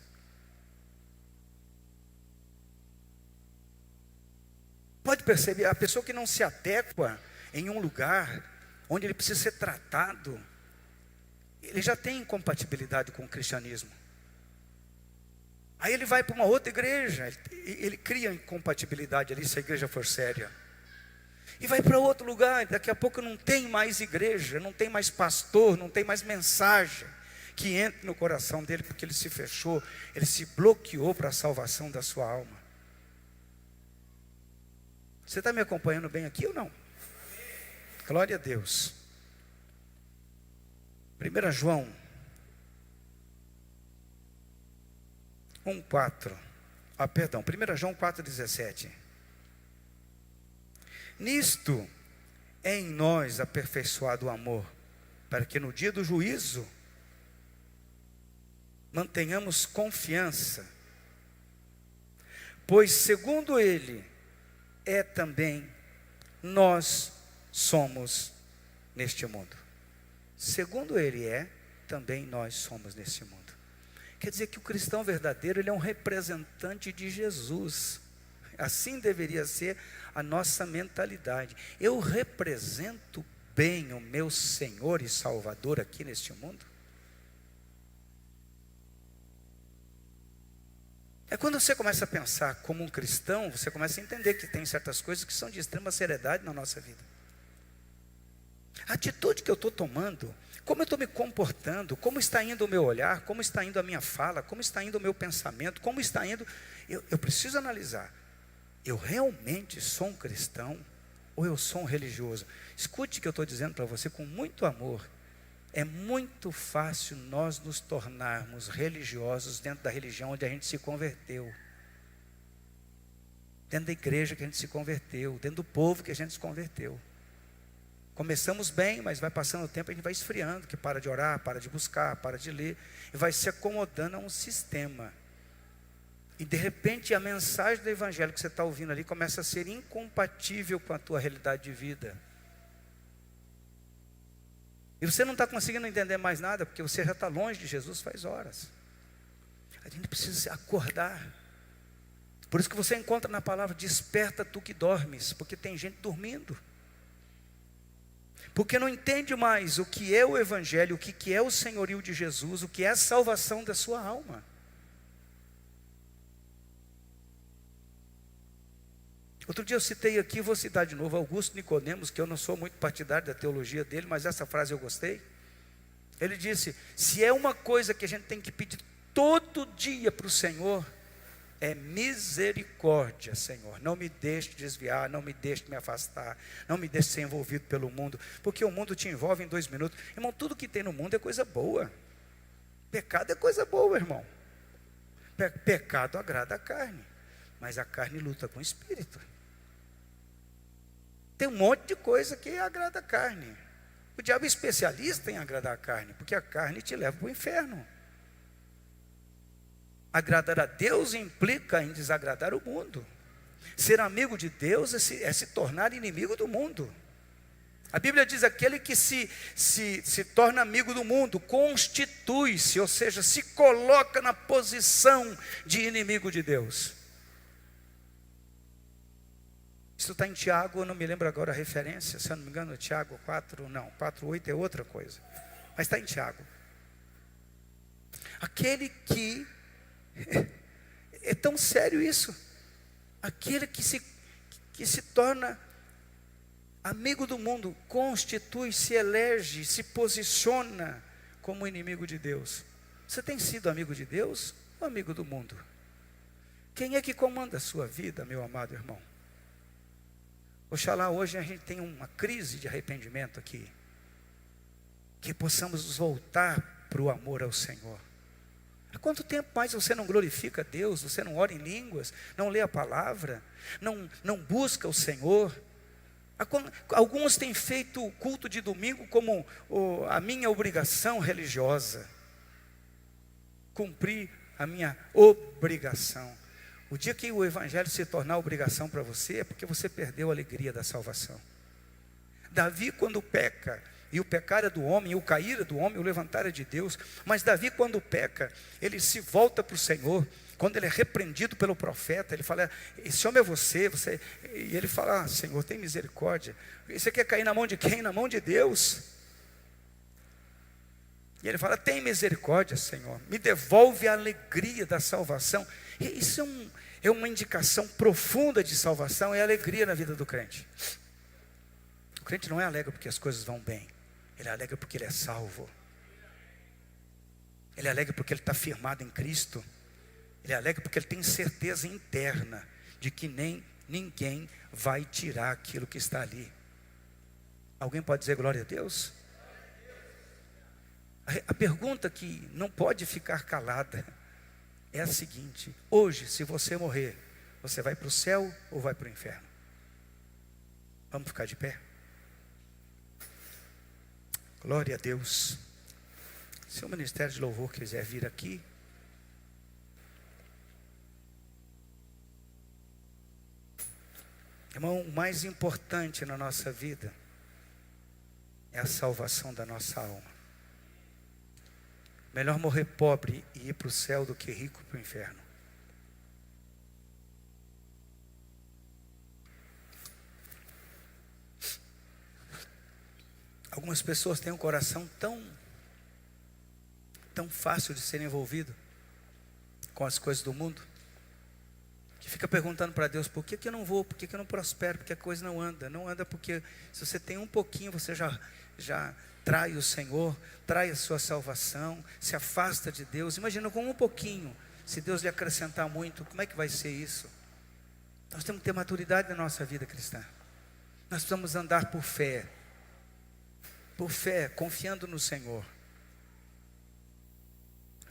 A: Pode perceber, a pessoa que não se adequa em um lugar onde ele precisa ser tratado, ele já tem incompatibilidade com o cristianismo. Aí ele vai para uma outra igreja, ele cria incompatibilidade ali se a igreja for séria. E vai para outro lugar, daqui a pouco não tem mais igreja, não tem mais pastor, não tem mais mensagem que entre no coração dele, porque ele se fechou, ele se bloqueou para a salvação da sua alma. Você está me acompanhando bem aqui ou não? Glória a Deus. 1 João 1,4. 1 João 4,17. Nisto é em nós aperfeiçoado o amor, para que no dia do juízo mantenhamos confiança, pois segundo ele é também nós somos neste mundo. Segundo ele é, também nós somos neste mundo. Quer dizer que o cristão verdadeiro, ele é um representante de Jesus. Assim deveria ser a nossa mentalidade. Eu represento bem o meu Senhor e Salvador aqui neste mundo? É quando você começa a pensar como um cristão, você começa a entender que tem certas coisas que são de extrema seriedade na nossa vida. A atitude que eu estou tomando, como eu estou me comportando, como está indo o meu olhar, como está indo a minha fala, como está indo o meu pensamento, como está indo... Eu preciso analisar. Eu realmente sou um cristão ou eu sou um religioso? Escute o que eu estou dizendo para você com muito amor. É muito fácil nós nos tornarmos religiosos dentro da religião onde a gente se converteu. Dentro da igreja que a gente se converteu, dentro do povo que a gente se converteu. Começamos bem, mas vai passando o tempo, a gente vai esfriando, que para de orar, para de buscar, para de ler, e vai se acomodando a um sistema. E de repente a mensagem do evangelho que você está ouvindo ali começa a ser incompatível com a tua realidade de vida. E você não está conseguindo entender mais nada, porque você já está longe de Jesus faz horas. A gente precisa acordar. Por isso que você encontra na palavra, desperta tu que dormes, porque tem gente dormindo. Porque não entende mais o que é o evangelho, o que é o senhorio de Jesus, o que é a salvação da sua alma. Outro dia eu citei aqui, vou citar de novo, Augusto Nicodemos, que eu não sou muito partidário da teologia dele, mas essa frase eu gostei. Ele disse, se é uma coisa que a gente tem que pedir todo dia para o Senhor, é misericórdia, Senhor. Não me deixe desviar, não me deixe me afastar, não me deixe ser envolvido pelo mundo, porque o mundo te envolve em 2 minutos. Irmão, tudo que tem no mundo é coisa boa. Pecado é coisa boa, irmão. Pecado agrada a carne, mas a carne luta com o espírito. Tem um monte de coisa que agrada a carne. O diabo é especialista em agradar a carne, porque a carne te leva para o inferno. Agradar a Deus implica em desagradar o mundo. Ser amigo de Deus é se tornar inimigo do mundo. A Bíblia diz, aquele que se torna amigo do mundo, constitui-se, ou seja, se coloca na posição de inimigo de Deus. Isso está em Tiago, eu não me lembro agora a referência, se eu não me engano, Tiago 4:8 é outra coisa, mas está em Tiago. Aquele que, é tão sério isso, aquele que se torna amigo do mundo, constitui, se elege, se posiciona como inimigo de Deus. Você tem sido amigo de Deus ou amigo do mundo? Quem é que comanda a sua vida, meu amado irmão? Oxalá hoje a gente tenha uma crise de arrependimento aqui, que possamos voltar para o amor ao Senhor. Há quanto tempo mais você não glorifica a Deus, você não ora em línguas, não lê a palavra, não busca o Senhor? Alguns têm feito o culto de domingo como a minha obrigação religiosa, cumprir a minha obrigação. O dia que o evangelho se tornar obrigação para você, é porque você perdeu a alegria da salvação. Davi, quando peca, e o pecar é do homem, e o cair é do homem, o levantar é de Deus, mas Davi, quando peca, ele se volta para o Senhor. Quando ele é repreendido pelo profeta, ele fala: esse homem é você. E ele fala: Senhor, tem misericórdia. Você quer cair na mão de quem? Na mão de Deus. E ele fala: tem misericórdia, Senhor, me devolve a alegria da salvação. E isso é uma indicação profunda de salvação, é alegria na vida do crente. O crente não é alegre porque as coisas vão bem, ele é alegre porque ele é salvo. Ele é alegre porque ele está firmado em Cristo. Ele é alegre porque ele tem certeza interna de que ninguém vai tirar aquilo que está ali. Alguém pode dizer glória a Deus? A pergunta que não pode ficar calada é a seguinte: hoje, se você morrer, você vai para o céu ou vai para o inferno? Vamos ficar de pé? Glória a Deus. Se o ministério de louvor quiser vir aqui. Irmão, o mais importante na nossa vida é a salvação da nossa alma. Melhor morrer pobre e ir para o céu do que rico para o inferno. Algumas pessoas têm um coração tão fácil de ser envolvido com as coisas do mundo, que fica perguntando para Deus: por que eu não vou, por que eu não prospero, porque a coisa não anda. Não anda porque se você tem um pouquinho, você já trai o Senhor, trai a sua salvação, se afasta de Deus. Imagina com um pouquinho, se Deus lhe acrescentar muito, como é que vai ser isso? Nós temos que ter maturidade na nossa vida cristã. Nós precisamos andar por fé, confiando no Senhor.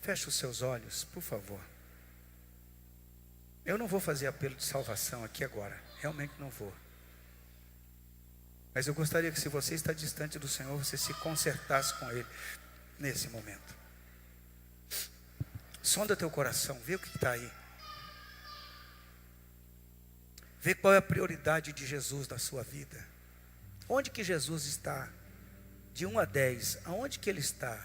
A: Feche os seus olhos, por favor. Eu não vou fazer apelo de salvação aqui agora, realmente não vou. Mas eu gostaria que, se você está distante do Senhor, você se consertasse com Ele nesse momento. Sonda teu coração, vê o que está aí. Vê qual é a prioridade de Jesus na sua vida. Onde que Jesus está? De 1 a 10, aonde que Ele está?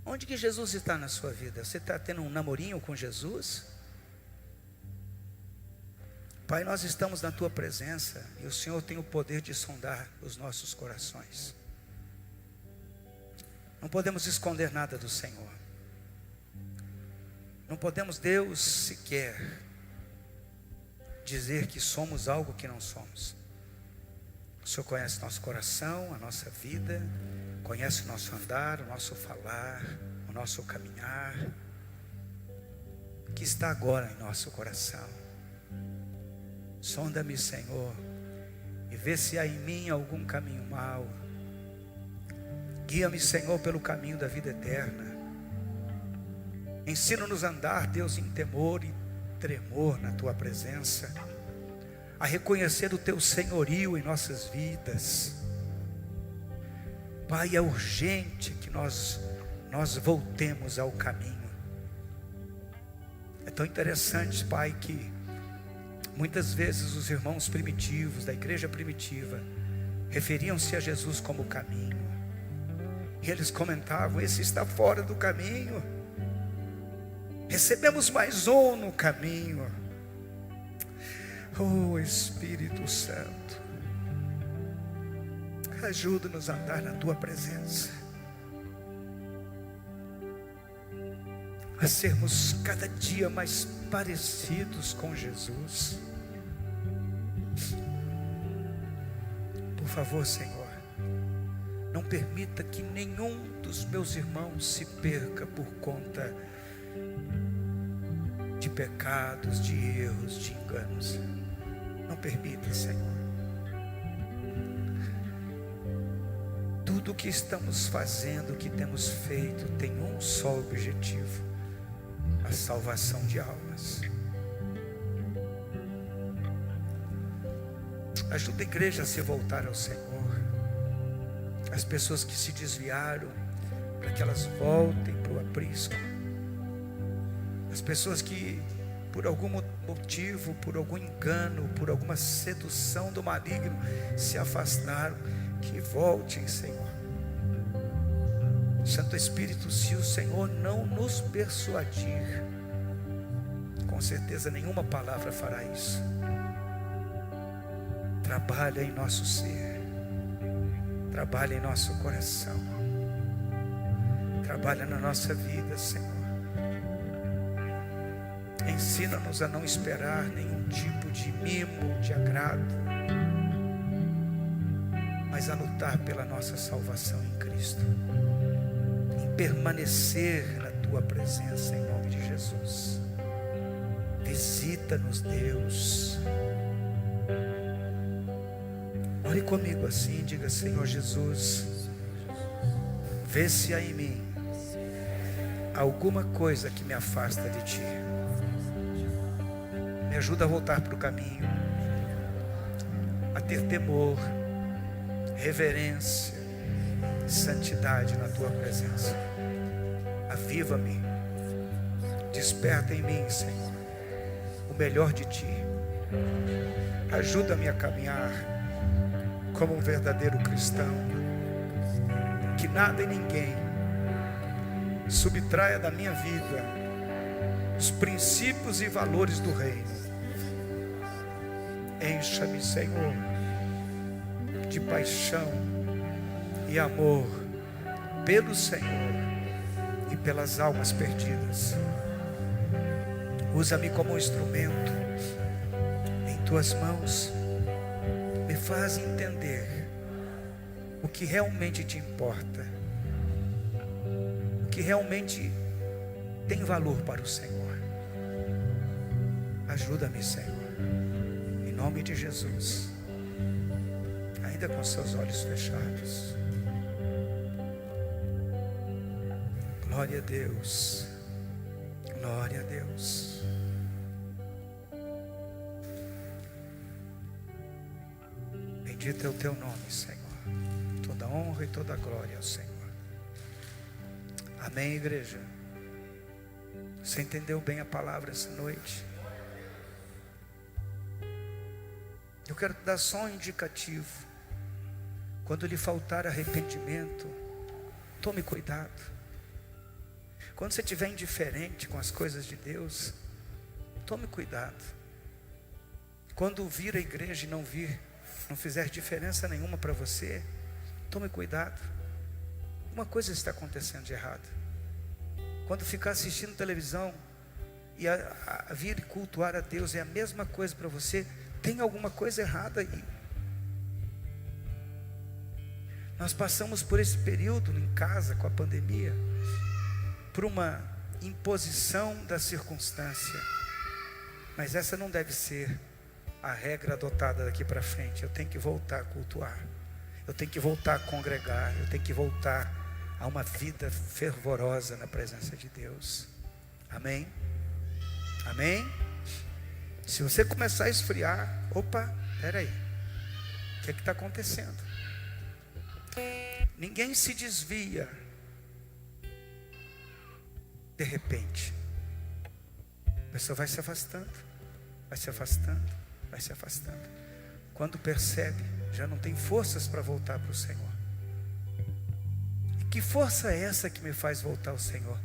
A: Onde que Jesus está na sua vida? Você está tendo um namorinho com Jesus? Pai, nós estamos na Tua presença e o Senhor tem o poder de sondar os nossos corações. Não podemos esconder nada do Senhor. Não podemos, Deus, sequer dizer que somos algo que não somos. O Senhor conhece nosso coração, a nossa vida, conhece o nosso andar, o nosso falar, o nosso caminhar, que está agora em nosso coração. Sonda-me, Senhor, e vê se há em mim algum caminho mau. Guia-me, Senhor, pelo caminho da vida eterna. Ensina-nos a andar, Deus, em temor e tremor na Tua presença, a reconhecer o Teu senhorio em nossas vidas. Pai, é urgente que nós voltemos ao caminho. É tão interessante, Pai, que muitas vezes os irmãos primitivos, da igreja primitiva, referiam-se a Jesus como caminho. E eles comentavam: esse está fora do caminho. Recebemos mais um no caminho. Oh Espírito Santo, ajuda-nos a andar na Tua presença, a sermos cada dia mais parecidos com Jesus. Por favor, Senhor, não permita que nenhum dos meus irmãos se perca por conta de pecados, de erros, de enganos. Não permita, Senhor. tudo que estamos fazendo, que temos feito, tem um só objetivo: a salvação de almas. Ajuda a igreja a se voltar ao Senhor. As pessoas que se desviaram, para que elas voltem para o aprisco. As pessoas que por algum motivo, por algum engano, por alguma sedução do maligno se afastaram, que voltem, Senhor. Santo Espírito, se o Senhor não nos persuadir, com certeza nenhuma palavra fará isso. Trabalha em nosso ser, trabalha em nosso coração, trabalha na nossa vida, Senhor. Ensina-nos a não esperar nenhum tipo de mimo, de agrado, mas a lutar pela nossa salvação em Cristo, em permanecer na Tua presença, em nome de Jesus. Visita-nos, Deus. Ore comigo assim, diga: Senhor Jesus, vê se há em mim alguma coisa que me afasta de Ti. Me ajuda a voltar para o caminho, a ter temor, reverência, santidade na Tua presença. Aviva-me, desperta em mim, Senhor, o melhor de Ti. Ajuda-me a caminhar como um verdadeiro cristão, que nada e ninguém subtraia da minha vida os princípios e valores do reino. Encha-me, Senhor, de paixão e amor pelo Senhor e pelas almas perdidas. Usa-me como um instrumento em Tuas mãos. Me faz entender o que realmente Te importa, o que realmente tem valor para o Senhor. Ajuda-me, Senhor, em nome de Jesus. Ainda com seus olhos fechados. Glória a Deus, glória a Deus. Bendito é o Teu nome, Senhor. Toda honra e toda glória ao Senhor. Amém, igreja? Você entendeu bem a palavra essa noite? Eu quero te dar só um indicativo. Quando lhe faltar arrependimento, tome cuidado. Quando você estiver indiferente com as coisas de Deus, tome cuidado. Quando vir a igreja e não fizer diferença nenhuma para você, tome cuidado. Uma coisa está acontecendo de errado. Quando ficar assistindo televisão e a vir cultuar a Deus é a mesma coisa para você, tem alguma coisa errada aí. Nós passamos por esse período em casa com a pandemia, por uma imposição da circunstância, mas essa não deve ser a regra adotada daqui para frente. Eu tenho que voltar a cultuar, eu tenho que voltar a congregar, eu tenho que voltar a uma vida fervorosa na presença de Deus. Amém? Amém? Se você começar a esfriar, opa, peraí, o que está acontecendo? Ninguém se desvia de repente. A pessoa vai se afastando, vai se afastando, vai se afastando. Quando percebe, já não tem forças para voltar para o Senhor. E que força é essa que me faz voltar ao Senhor?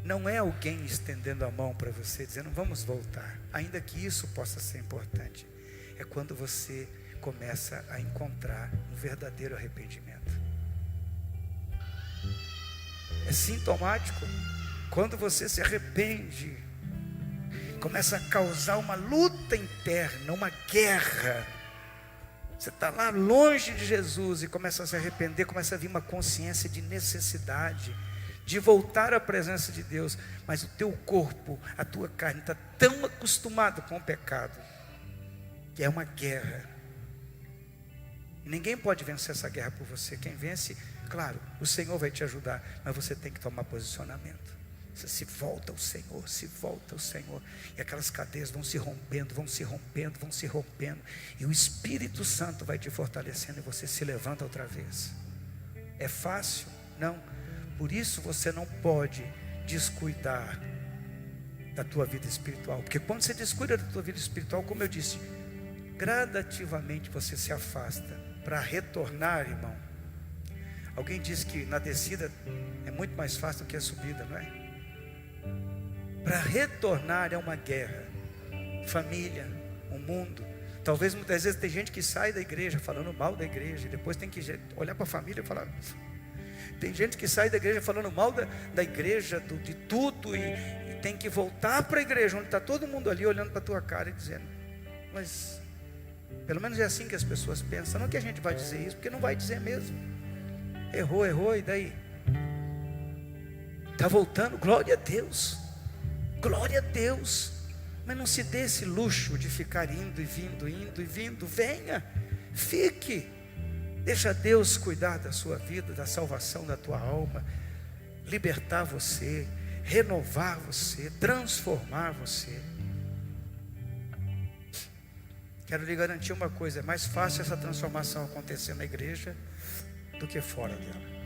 A: Não é alguém estendendo a mão para você, dizendo vamos voltar, ainda que isso possa ser importante. É quando você começa a encontrar um verdadeiro arrependimento. É sintomático quando você se arrepende, começa a causar uma luta interna, uma guerra. Você está lá longe de Jesus e começa a se arrepender, começa a vir uma consciência de necessidade de voltar à presença de Deus, mas o teu corpo, a tua carne está tão acostumado com o pecado, que é uma guerra. Ninguém pode vencer essa guerra por você. Quem vence, claro, o Senhor vai te ajudar, mas você tem que tomar posicionamento. Você se volta ao Senhor, se volta ao Senhor. E aquelas cadeias vão se rompendo, vão se rompendo, vão se rompendo. E o Espírito Santo vai te fortalecendo e você se levanta outra vez. É fácil? Não. Por isso você não pode descuidar da tua vida espiritual. Porque quando você descuida da tua vida espiritual, como eu disse, gradativamente você se afasta. Para retornar, irmão. Alguém disse que na descida é muito mais fácil do que a subida, não é? Para retornar é uma guerra. Família, o mundo. Talvez muitas vezes tem gente que sai da igreja falando mal da igreja, e depois tem que olhar para a família e falar. Tem gente que sai da igreja falando mal da igreja, de tudo, e tem que voltar para a igreja, onde está todo mundo ali olhando para a tua cara e dizendo, mas pelo menos é assim que as pessoas pensam. Não que a gente vai dizer isso, porque não vai dizer mesmo. Errou, e daí? Está voltando, glória a Deus. Glória a Deus. Mas não se dê esse luxo de ficar indo e vindo. Venha, fique. Deixa Deus cuidar da sua vida, da salvação da tua alma, libertar você, renovar você, transformar você. Quero lhe garantir uma coisa: é mais fácil essa transformação acontecer na igreja do que fora dela.